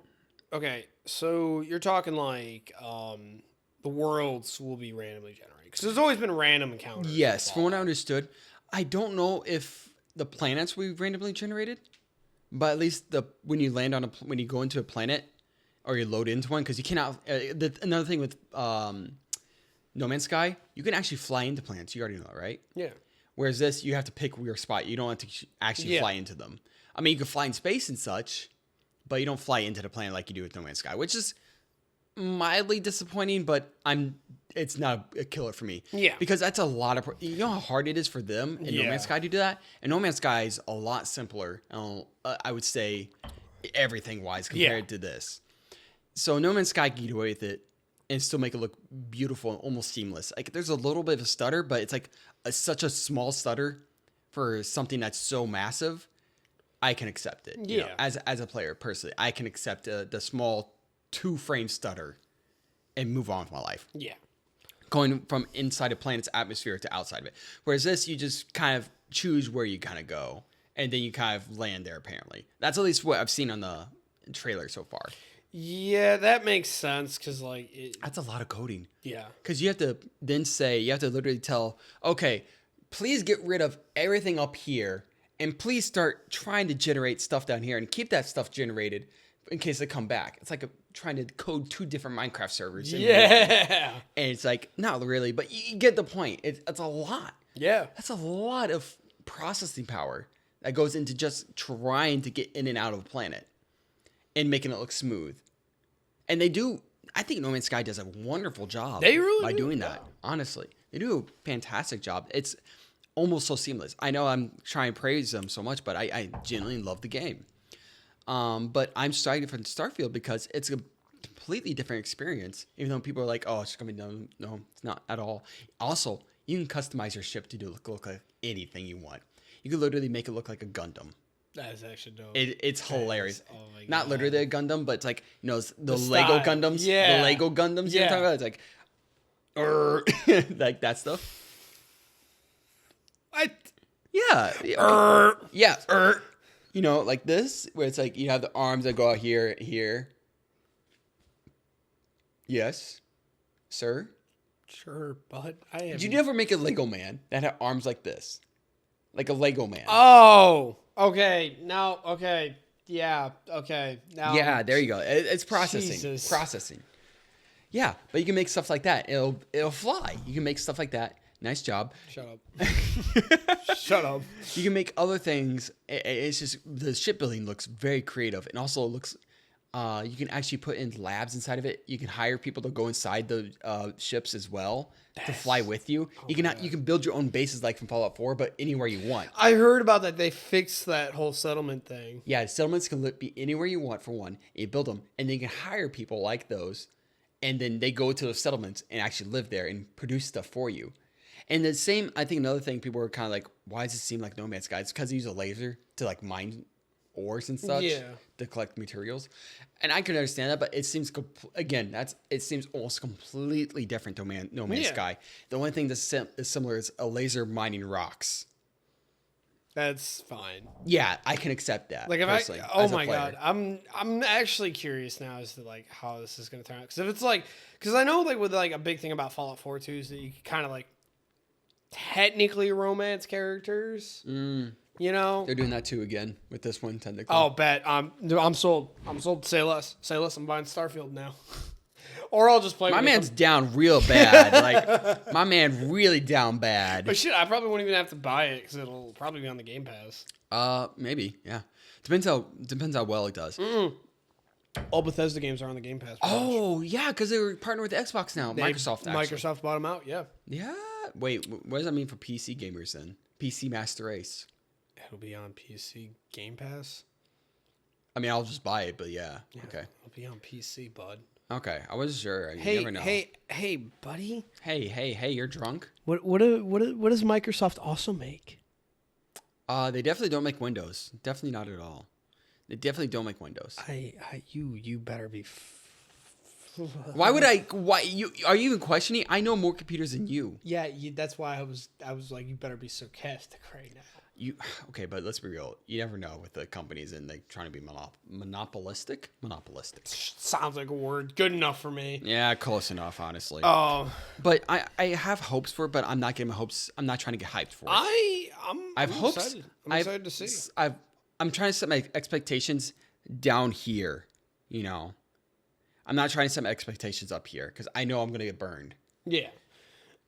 you're talking like the worlds will be randomly generated because there's always been random encounters. Yes, from what I understood, I don't know if the planets will be randomly generated, but at least when you land on when you go into a planet or you load into one, because you cannot. Another thing with No Man's Sky, you can actually fly into planets. You already know that, right? Yeah. Whereas this, you have to pick your spot. You don't have to actually fly into them. I mean, you can fly in space and such, but you don't fly into the planet like you do with No Man's Sky, which is mildly disappointing, but it's not a killer for me. Yeah. Because that's a lot of, you know how hard it is for them in No Man's Sky to do that? And No Man's Sky is a lot simpler, I would say, everything-wise compared to this. So No Man's Sky can get away with it and still make it look beautiful and almost seamless. Like there's a little bit of a stutter, but it's like such a small stutter for something that's so massive. I can accept it. You know, as a player personally, I can accept the small 2-frame stutter and move on with my life. Yeah. Going from inside a planet's atmosphere to outside of it. Whereas this, you just kind of choose where you kind of go, and then you kind of land there. Apparently, that's at least what I've seen on the trailer so far. Yeah, that makes sense because like That's a lot of coding. Yeah. Because you have to then say, you have to literally tell, okay, please get rid of everything up here and please start trying to generate stuff down here and keep that stuff generated in case they come back. It's like trying to code 2 different Minecraft servers. In one. And it's like, not really, but you get the point. It's a lot. Yeah. That's a lot of processing power that goes into just trying to get in and out of a planet and making it look smooth. And they do, I think No Man's Sky does a wonderful job by doing that. Honestly, they do a fantastic job. It's almost so seamless. I know I'm trying to praise them so much, but I genuinely love the game. But I'm excited for Starfield because it's a completely different experience. Even though people are like, "Oh, it's gonna be no, it's not at all." Also, you can customize your ship to look like anything you want. You can literally make it look like a Gundam. That's actually dope. It's hilarious. Oh my God. Not literally a Gundam, but it's like the style. Lego Gundams. Yeah. The Lego Gundams. You know what I'm talking about? It's like, like that stuff. Yeah. You know, like this, where it's like you have the arms that go out here. Yes, sir. Sure, bud. Did you never make a Lego man that had arms like this? Like a Lego man. Oh, okay. Now, okay. Yeah, okay. Now. Yeah, there you go. It's processing. Jesus. Processing. Yeah, but you can make stuff like that. It'll fly. You can make stuff like that. Nice job. Shut up. Shut up. You can make other things. It's just the shipbuilding looks very creative, and also it looks. You can actually put in labs inside of it. You can hire people to go inside the ships as well to fly with you. You can build your own bases like from Fallout 4, but anywhere you want. I heard about that. They fixed that whole settlement thing. Yeah, settlements can be anywhere you want for one. You build them, and then you can hire people like those, and then they go to those settlements and actually live there and produce stuff for you. And the same, I think another thing people were kind of like, why does it seem like No Man's Sky? It's because they use a laser to like mine ores and such Yeah. to collect materials. And I can understand that, but it seems it seems almost completely different to No Man's Yeah. Sky. The only thing that's is similar is a laser mining rocks. That's fine. Yeah, I can accept that. Like if personally, oh as a my player. god, I'm actually curious now as to like how this is gonna turn out. Because if it's like, because I know like with like a big thing about Fallout 4 too is that you can kind of like technically romance characters. You know, They're doing that too again with this one technically. oh, bet I'm sold. I'm sold. Say less. Say less. I'm buying Starfield now, or I'll just play. My with man's them. down real bad. Like my man really down bad. But shit, I probably won't even have to buy it because it'll probably be on the Game Pass. Maybe, yeah. Depends how well it does. All Bethesda games are on the Game Pass. Oh yeah, because they were partnered with Xbox now. Microsoft. Actually. Microsoft bought them out. Yeah, Yeah. Wait, what does that mean for PC gamers then? PC Master Race. it'll be on PC Game Pass. I mean, I'll just buy it, but yeah. Okay. It'll be on PC, bud. Okay. I wasn't sure. You Hey, never know. hey, buddy. Hey, you're drunk? What does Microsoft also make? They definitely don't make Windows. Definitely not at all. They definitely don't make Windows. You better be. Why are you even questioning? I know more computers than you. Yeah, that's why I was like, you better be sarcastic right now. Okay, but let's be real. You never know with the companies and they trying to be monopolistic. Sounds like a word good enough for me. Yeah, close enough, honestly. Oh, But I have hopes for it, but I'm not getting my hopes. I'm not trying to get hyped for it. I have hopes. excited. I'm excited to see. I'm trying to set my expectations down here. You know, I'm not trying to set my expectations up here because I know I'm gonna get burned. Yeah.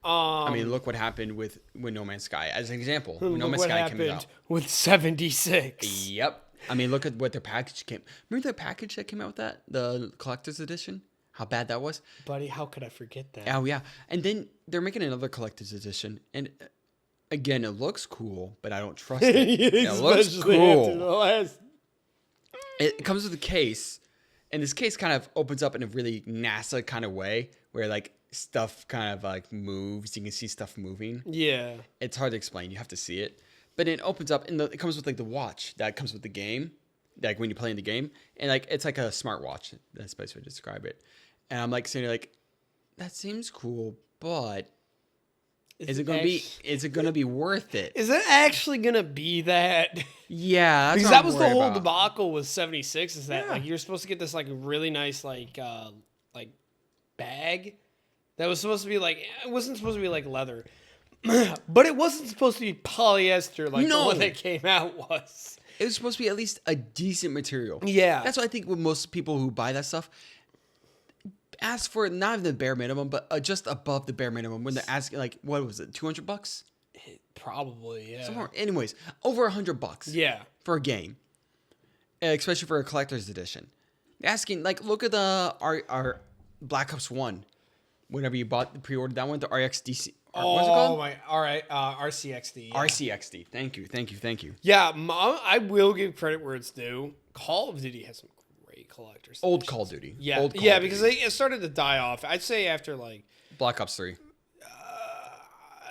I mean, look what happened with No Man's Sky as an example. When No Look Man's what Sky came happened out. with 76. Yep. I mean, look at what their package came. Remember the package that came out with that? The collector's edition? How bad that was? Buddy, how could I forget that? Oh, yeah. And then they're making another collector's edition. And again, it looks cool, but I don't trust it. It looks Especially after the cool. last- It comes with a case. And this case kind of opens up in a really NASA kind of way where like stuff kind of like moves. You can see stuff moving. Yeah. It's hard to explain. You have to see it. But it opens up and it comes with like the watch that comes with the game. Like when you play in the game. And like it's like a smartwatch. That's the best way to describe it. And I'm like sitting there like, that seems cool, but is it gonna be worth it? Is it actually gonna be that? Yeah, that's Because what that I'm was the worried whole about. debacle with 76. Is that Yeah. like you're supposed to get this like really nice like bag that was supposed to be like, it wasn't supposed to be like leather, but it wasn't supposed to be polyester like the No. one that came out was. It was supposed to be at least a decent material. Yeah. That's what I think with most people who buy that stuff ask for not even the bare minimum, but just above the bare minimum when they're asking like, what was it, $200? Probably, yeah. Somewhere, anyways, over $100. Yeah. For a game, especially for a collector's edition. Asking like, look at the our Black Ops 1. Whenever you pre-ordered that one, the RXDC. What's it called? My all right, RCXD. Yeah. RCXD. Thank you. Yeah, I will give credit where it's due. Call of Duty has some great collectors. Old Call of Duty. Yeah, Old Call yeah, of because Duty. it started to die off. I'd say after like, Black Ops 3.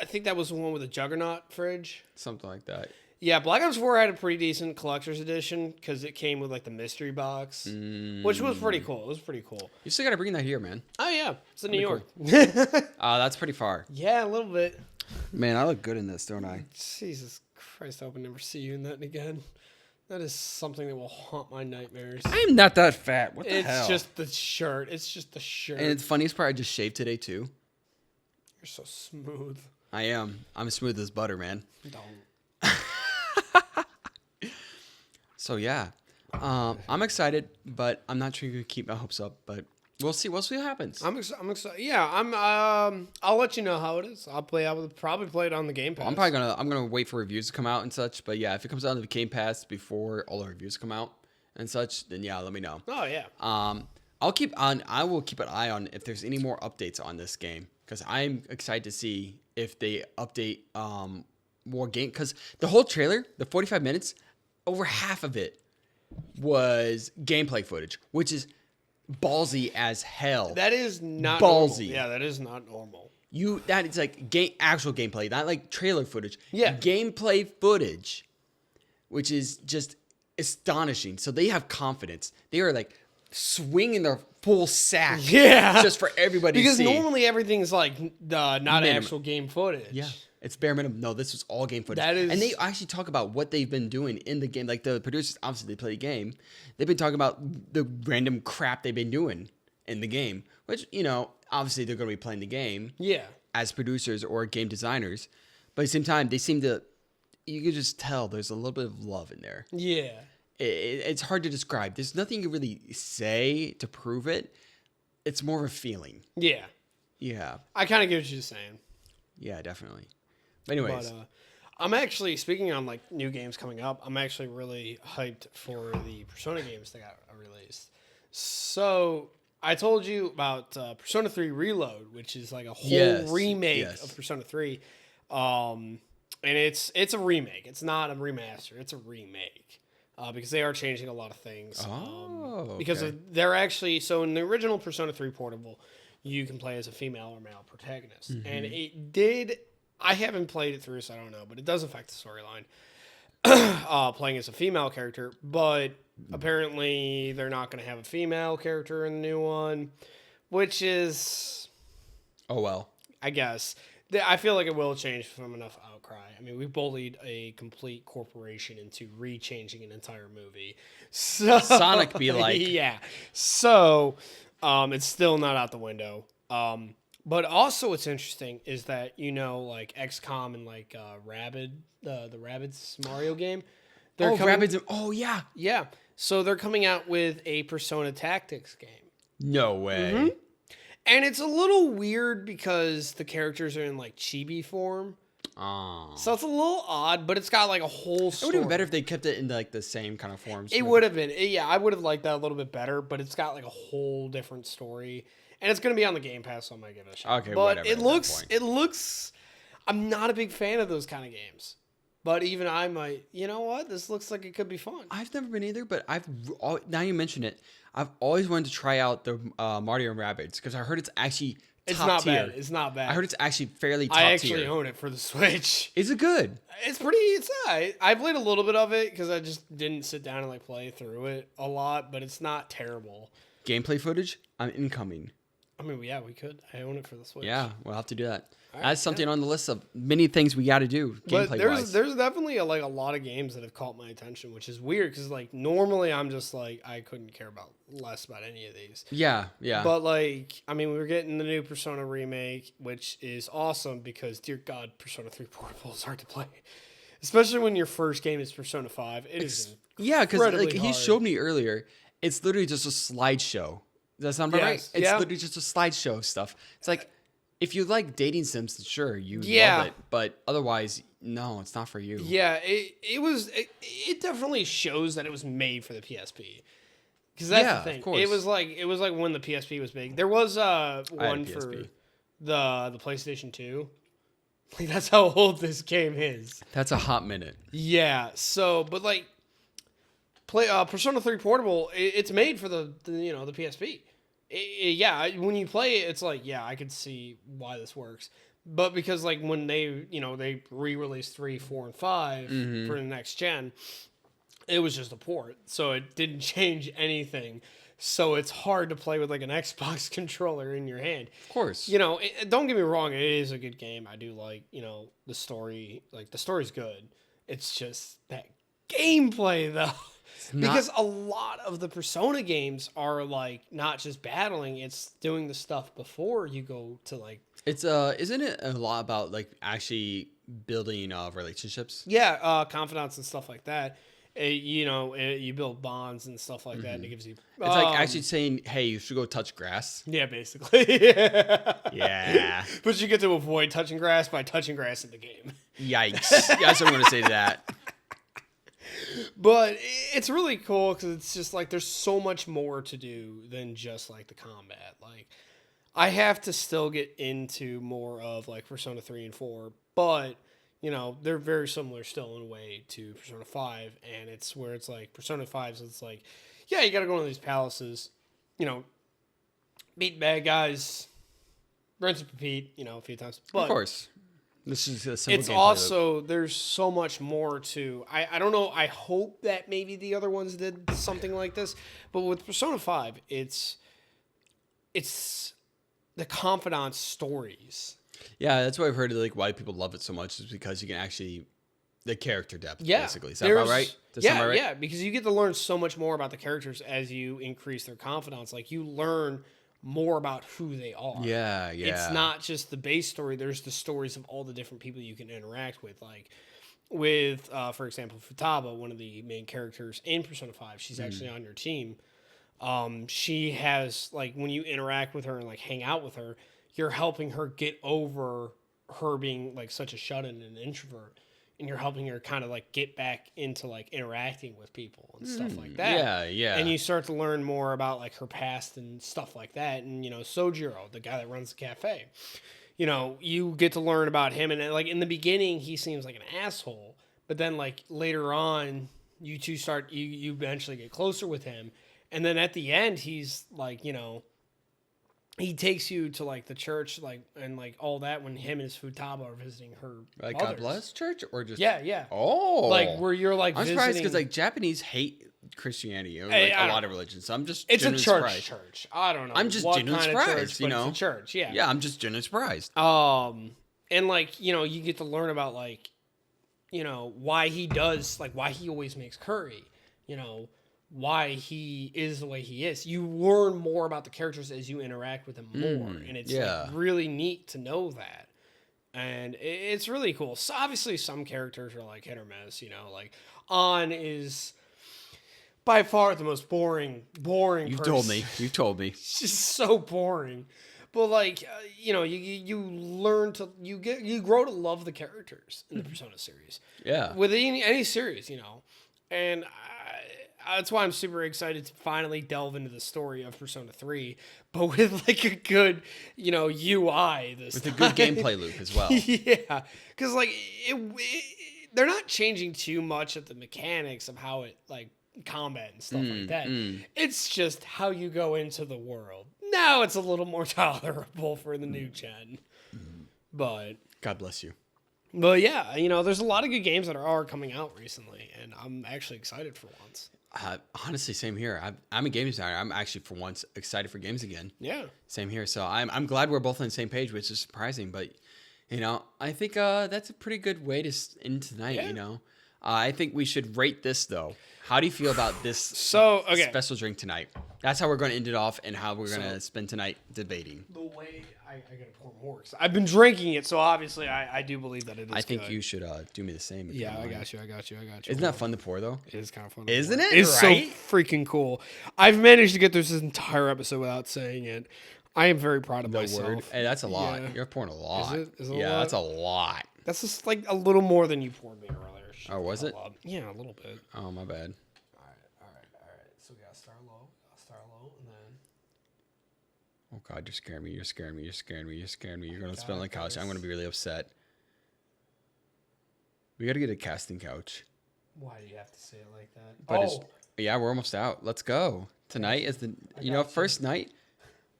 I think that was the one with the Juggernaut fridge. Something like that. Yeah, Black Ops 4 had a pretty decent collector's edition because it came with like the mystery box, which was pretty cool. It was pretty cool. You still gotta bring that here, man. Oh yeah, it's in New York. That's pretty far. Yeah, a little bit. Man, I look good in this, don't I? Jesus Christ, I hope I never see you in that again. That is something that will haunt my nightmares. I'm not that fat. What the It's hell? just the shirt. It's just the shirt. And the funniest part, I just shaved today too. You're so smooth. I am. I'm smooth as butter, man. Don't. So yeah, I'm excited, but I'm not sure you can keep my hopes up. But we'll see. We'll see what happens. I'm excited. Yeah, I'll let you know how it is. I will probably play it on the Game Pass. I'm gonna wait for reviews to come out and such. But yeah, if it comes out on the Game Pass before all the reviews come out and such, then yeah, let me know. Oh yeah. I will keep an eye on if there's any more updates on this game because I'm excited to see if they update more game. Because the whole trailer, the 45 minutes, over half of it was gameplay footage, which is ballsy as hell. That is not Ballsy. Normal. Yeah, that is not normal. That is like actual gameplay, not like trailer footage. Yeah. Gameplay footage, which is just astonishing. So they have confidence. They are like swinging their full sack, just for everybody because to see. normally everything's like not actual game footage. Yeah, it's bare minimum. No, this was all game footage. That is, and they actually talk about what they've been doing in the game. Like the producers, obviously they play the game. They've been talking about the random crap they've been doing in the game, which, you know, obviously they're going to be playing the game. Yeah. As producers or game designers, but at the same time, they seem to. You can just tell there's a little bit of love in there. Yeah. It's hard to describe. There's nothing you really say to prove it. It's more of a feeling. Yeah. Yeah. I kind of get what you're saying. Yeah, definitely. But anyways. But I'm actually, speaking on like new games coming up, I'm actually really hyped for the Persona games that got released. So I told you about Persona 3 Reload, which is like a whole remake of Persona 3. And it's a remake. It's not a remaster. It's a remake. Because they are changing a lot of things. Because they're actually, so in the original Persona 3 Portable, you can play as a female or male protagonist. Mm-hmm. And it did, I haven't played it through, so I don't know, but it does affect the storyline. Playing as a female character, but apparently they're not going to have a female character in the new one, which is... Oh, well. I guess. I feel like it will change from enough outcry. I mean, we bullied a complete corporation into re-changing an entire movie. So, Sonic be like. Yeah. So, it's still not out the window. But also what's interesting is that, you know, like XCOM and like Rabbids, the Rabbids Mario game. Rabbids. Oh, yeah. Yeah. So they're coming out with a Persona Tactics game. No way. Mm-hmm. And it's a little weird because the characters are in like chibi form. Oh. So it's a little odd, but it's got like a whole story. It would have been better if they kept it in like the same kind of forms. It would have been. Yeah, I would have liked that a little bit better, but it's got like a whole different story. And it's going to be on the Game Pass, so I might give it a shot. Okay, but whatever, it looks, I'm not a big fan of those kind of games. But even I might, you know what? This looks like it could be fun. I've never been either, but now you mention it, I've always wanted to try out the Mario and Rabbids because I heard it's actually top tier. Bad. It's not bad. I heard it's actually fairly top tier. I actually own it for the Switch. Is it good? It's pretty. It's I played a little bit of it because I just didn't sit down and like play through it a lot, but it's not terrible. Gameplay footage? I'm incoming. I mean, yeah, we could. I own it for the Switch. Yeah, we'll have to do that. That's something on the list of many things we got to do gameplay-wise. There's definitely a lot of games that have caught my attention, which is weird because like normally I'm just like I couldn't care less about any of these. Yeah. But like I mean, we're getting the new Persona remake, which is awesome because dear God, Persona 3 Portable is hard to play, especially when your first game is Persona 5. It is because like he hard. showed me earlier, it's literally just a slideshow. Does that sound right? It's literally just a slideshow of stuff. It's like. If you like dating sims, sure, you love it. But otherwise, no, it's not for you. Yeah, it definitely shows that it was made for the PSP. Because that's the thing. Of course. It was like when the PSP was big. There was one for the PlayStation 2. Like that's how old this game is. That's a hot minute. Yeah. So, but like, Persona 3 Portable, it's made for the PSP. When you play it, it's like, yeah, I could see why this works. But because, like, when they re-released 3, 4, and 5 for the next gen, it was just a port. So it didn't change anything. So it's hard to play with, like, an Xbox controller in your hand. Of course. Don't get me wrong, it is a good game. I do like, the story. Like, the story's good. It's just that gameplay, though. Because a lot of the Persona games are like not just battling, it's doing the stuff before you go to like. It's isn't it a lot about like actually building relationships? Yeah, confidence and stuff like that. You build bonds and stuff like that, and it gives you. It's like actually saying, "Hey, you should go touch grass." Yeah, basically. Yeah. But you get to avoid touching grass by touching grass in the game. Yikes! That's what I'm going to say to that. But it's really cool because it's just like there's so much more to do than just like the combat. Like I have to still get into more of like Persona 3 and 4, but they're very similar still in a way to Persona 5, and it's where it's like Persona 5, so it's like, yeah, you got to go into these palaces, beat bad guys, rinse and repeat, a few times. But of course. This is a simple It's gameplay also there's so much more to. I don't know. I hope that maybe the other ones did something like this, but with Persona 5, it's the confidant stories. Yeah, that's why I've heard like why people love it so much is because you can actually the character depth. Yeah, basically. Is that about right? Does that sound about right? Yeah, because you get to learn so much more about the characters as you increase their confidence. Like you learn more about who they are. Yeah. It's not just the base story. There's the stories of all the different people you can interact with. Like with, for example, Futaba, one of the main characters in Persona 5. She's actually on your team. She has, like, when you interact with her and, like, hang out with her, you're helping her get over her being, like, such a shut-in and an introvert. And you're helping her kind of, like, get back into, like, interacting with people and stuff like that. Yeah. And you start to learn more about, like, her past and stuff like that. And, you know, Sojiro, the guy that runs the cafe, you know, you get to learn about him. And, like, in the beginning, he seems like an asshole. But then, like, later on, you two start, you eventually get closer with him. And then at the end, he's, like, you know, he takes you to, like, the church, like, and, like, all that when him and his Futaba are visiting her Like mothers. God bless church or just Yeah. Oh, Like where you're like I'm visiting. surprised because like Japanese hate Christianity or like a lot of religions. So I'm just It's a genuinely church. surprised. Church. I don't know. I'm just what genuinely kind of surprised, church, you but know? it's a church. Yeah. Yeah, I'm just genuinely surprised. And like you know, you get to learn about like, you know, why he does like why he always makes curry. You know, why he is the way he is. You learn more about the characters as you interact with them more, and it's like really neat to know that. And it's really cool. So obviously, some characters are like hit or miss. You know, like An is by far the most boring. You've person. You've told me. It's just so boring. But like you know, you learn to you grow to love the characters in the Persona series. Yeah. With any series, you know, and that's why I'm super excited to finally delve into the story of Persona 3, but with like a good, you know, UI this With a time. good gameplay loop as well. Yeah, because like they're not changing too much of the mechanics of how it like combat and stuff like that. It's just how you go into the world. Now it's a little more tolerable for the new gen, but God bless you. But yeah, you know, there's a lot of good games that are coming out recently, and I'm actually excited for once. Honestly, same here. I'm a game designer. I'm actually for once excited for games again. Yeah, same here. So I'm glad we're both on the same page, which is surprising. But you know, I think that's a pretty good way to end tonight. Yeah. You know, I think we should rate this though. How do you feel about this special drink tonight? That's how we're going to end it off, and how we're going to spend tonight debating. The way I got to pour more. I've been drinking it, so obviously I do believe that it is. I think good. you should do me the same. Yeah, I got you. Isn't that fun to pour though? It is kind of fun. Isn't it? It's right? so freaking cool. I've managed to get through this entire episode without saying it. I am very proud of myself. Word. Hey, that's a lot. Yeah. You're pouring a lot. Is it a yeah, lot? that's a lot. That's just like a little more than you poured me earlier. Oh, was it? Yeah, a little bit. Oh, my bad. All right. So we got start low, and then. Oh God, you're scaring me. You're gonna spill on the couch. I'm gonna be really upset. We gotta get a casting couch. Why do you have to say it like that? But yeah, we're almost out. Let's go. Tonight is the first night.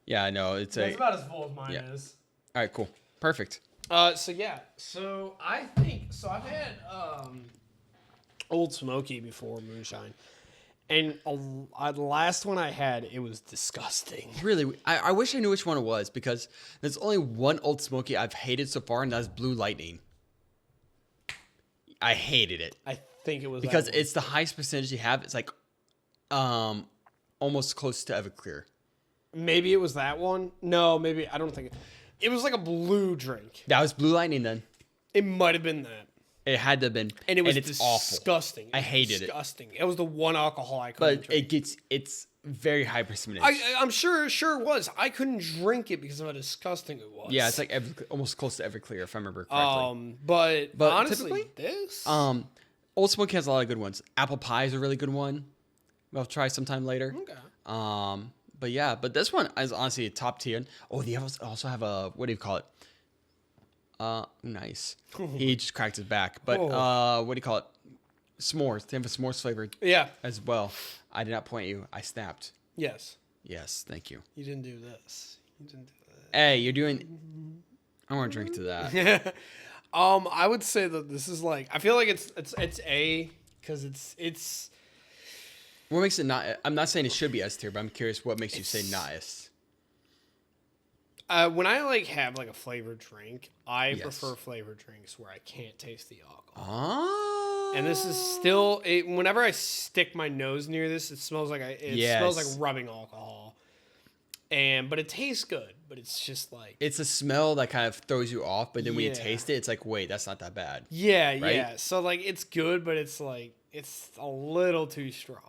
Yeah, I know it's about as full as mine is. All right, cool, perfect. So I think I've had Old Smoky before moonshine, and the last one I had, it was disgusting. Really, I wish I knew which one it was, because there's only one Old Smoky I've hated so far, and that's Blue Lightning. I hated it. I think it was because it's the highest percentage you have. It's like almost close to Everclear. Maybe it was that one. No, maybe I don't think it was like a blue drink. That was Blue Lightning then. It might have been that. It had to have been. And it was disgusting. Awful. I hated disgusting. It was the one alcohol I couldn't drink. But it's very high percentage. I'm sure it was. I couldn't drink it because of how disgusting it was. Yeah, it's like almost close to Everclear, if I remember correctly. But honestly, this Old Smoky has a lot of good ones. Apple pie is a really good one. We'll try sometime later. Okay. But this one is honestly a top tier. Oh, they also have a, what do you call it? Nice. He just cracked his back. But what do you call it? S'mores. They have a s'mores flavored. Yeah. As well. I did not point you. I snapped. Yes. Yes. Thank you. You didn't do this. Hey, you're doing. I want to drink to that. I would say that this is like I feel like it's A because it's What makes it not? I'm not saying it should be S tier, but I'm curious what makes you say not S. when I like have like a flavored drink, I Yes. prefer flavored drinks where I can't taste the alcohol. Oh. And this is still whenever I stick my nose near this, it smells like it smells like rubbing alcohol. But it tastes good, but it's just like It's a smell that kind of throws you off, but then when you Yeah. taste it, it's like, wait, that's not that bad. yeah, right? yeah. So like it's good, but it's like it's a little too strong.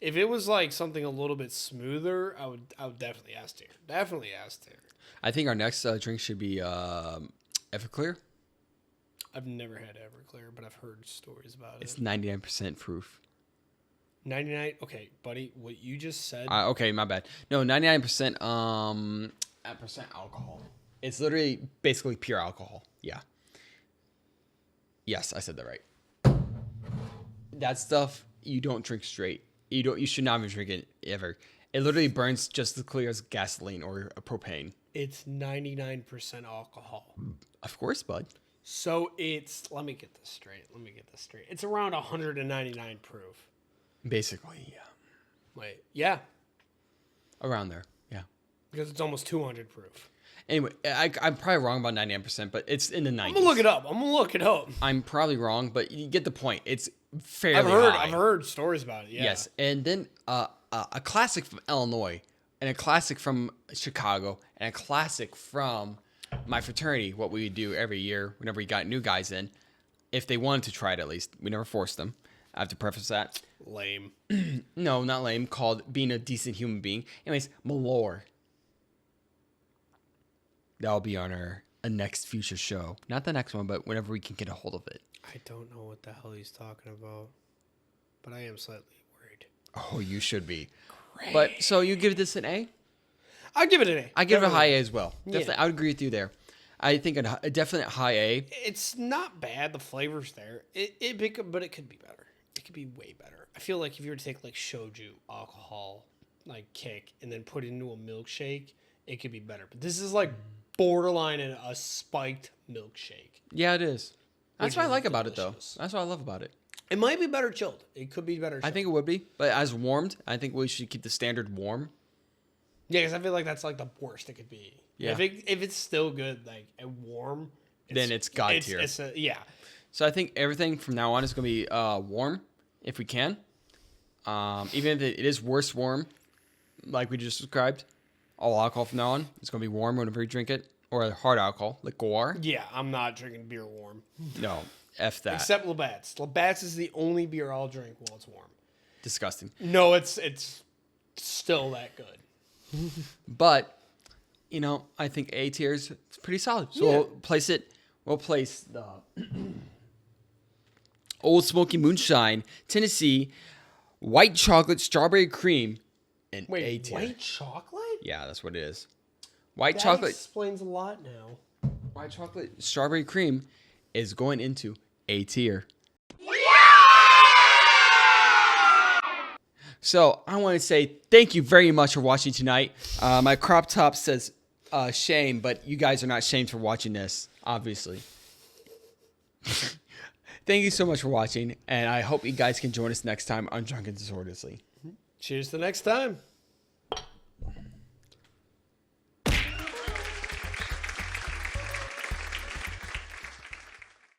If it was like something a little bit smoother, I would definitely S tier. Definitely S tier. I think our next drink should be Everclear. I've never had Everclear, but I've heard stories about It's it. 99% proof. 99. Okay, buddy, what you just said. Okay, my bad. No, 99% percent alcohol. It's literally basically pure alcohol. Yeah. Yes, I said that right. That stuff you don't drink straight. You should not even drink it ever. It literally burns just as clear as gasoline or propane. It's 99% alcohol. Of course, bud. So let me get this straight. It's around 199 proof. Basically, yeah. Wait, yeah, Around there. Yeah. because it's almost 200 proof. Anyway, I'm probably wrong about 99%, but it's in the 90s. I'm gonna look it up. I'm probably wrong, but you get the point. It's fairly high. I've heard stories about it. Yeah. Yes, and then a classic from Illinois, and a classic from Chicago, and a classic from my fraternity. What we would do every year whenever we got new guys in, if they wanted to try it at least. We never forced them. I have to preface that. Lame. No, not lame. Called being a decent human being. Anyways, Malore. That'll be on our next future show. Not the next one, but whenever we can get a hold of it. I don't know what the hell he's talking about, but I am slightly worried. Oh, you should be. But so you give this an A? I'll give it an A. I give it a Definitely. high A as well. Yeah. Definitely, I would agree with you there. I think a definite high A. It's not bad. The flavor's there. But it could be better. It could be way better. I feel like if you were to take like shoju alcohol, like kick, and then put it into a milkshake, it could be better. But this is like borderline in a spiked milkshake. Yeah, it is. That's Which what I is like about it, though. delicious. That's what I love about it. It might be better chilled. It could be better chilled. I think it would be, but as warmed, I think we should keep the standard warm. Yeah, because I feel like that's like the worst it could be. Yeah. If it's still good, like and warm, Then it's God tier. Yeah. So I think everything from now on is going to be warm, if we can. Even if it is worse warm, like we just described, all alcohol from now on is going to be warm whenever you drink it, or hard alcohol, liqueur. Yeah, I'm not drinking beer warm. No, F that. Except Labatt's. Labatt's is the only beer I'll drink while it's warm. Disgusting. No, it's still that good. But, I think A tier is pretty solid. So Yeah. we'll place the Old Smoky Moonshine, Tennessee, white chocolate, strawberry cream, in A Wait, tier. white chocolate? Yeah, that's what it is. White That chocolate, explains a lot now. white chocolate, strawberry cream is going into A tier. So I want to say thank you very much for watching tonight. My crop top says shame, but you guys are not shamed for watching this, obviously. Thank you so much for watching, and I hope you guys can join us next time on Drunken Disorderly. Cheers to next time.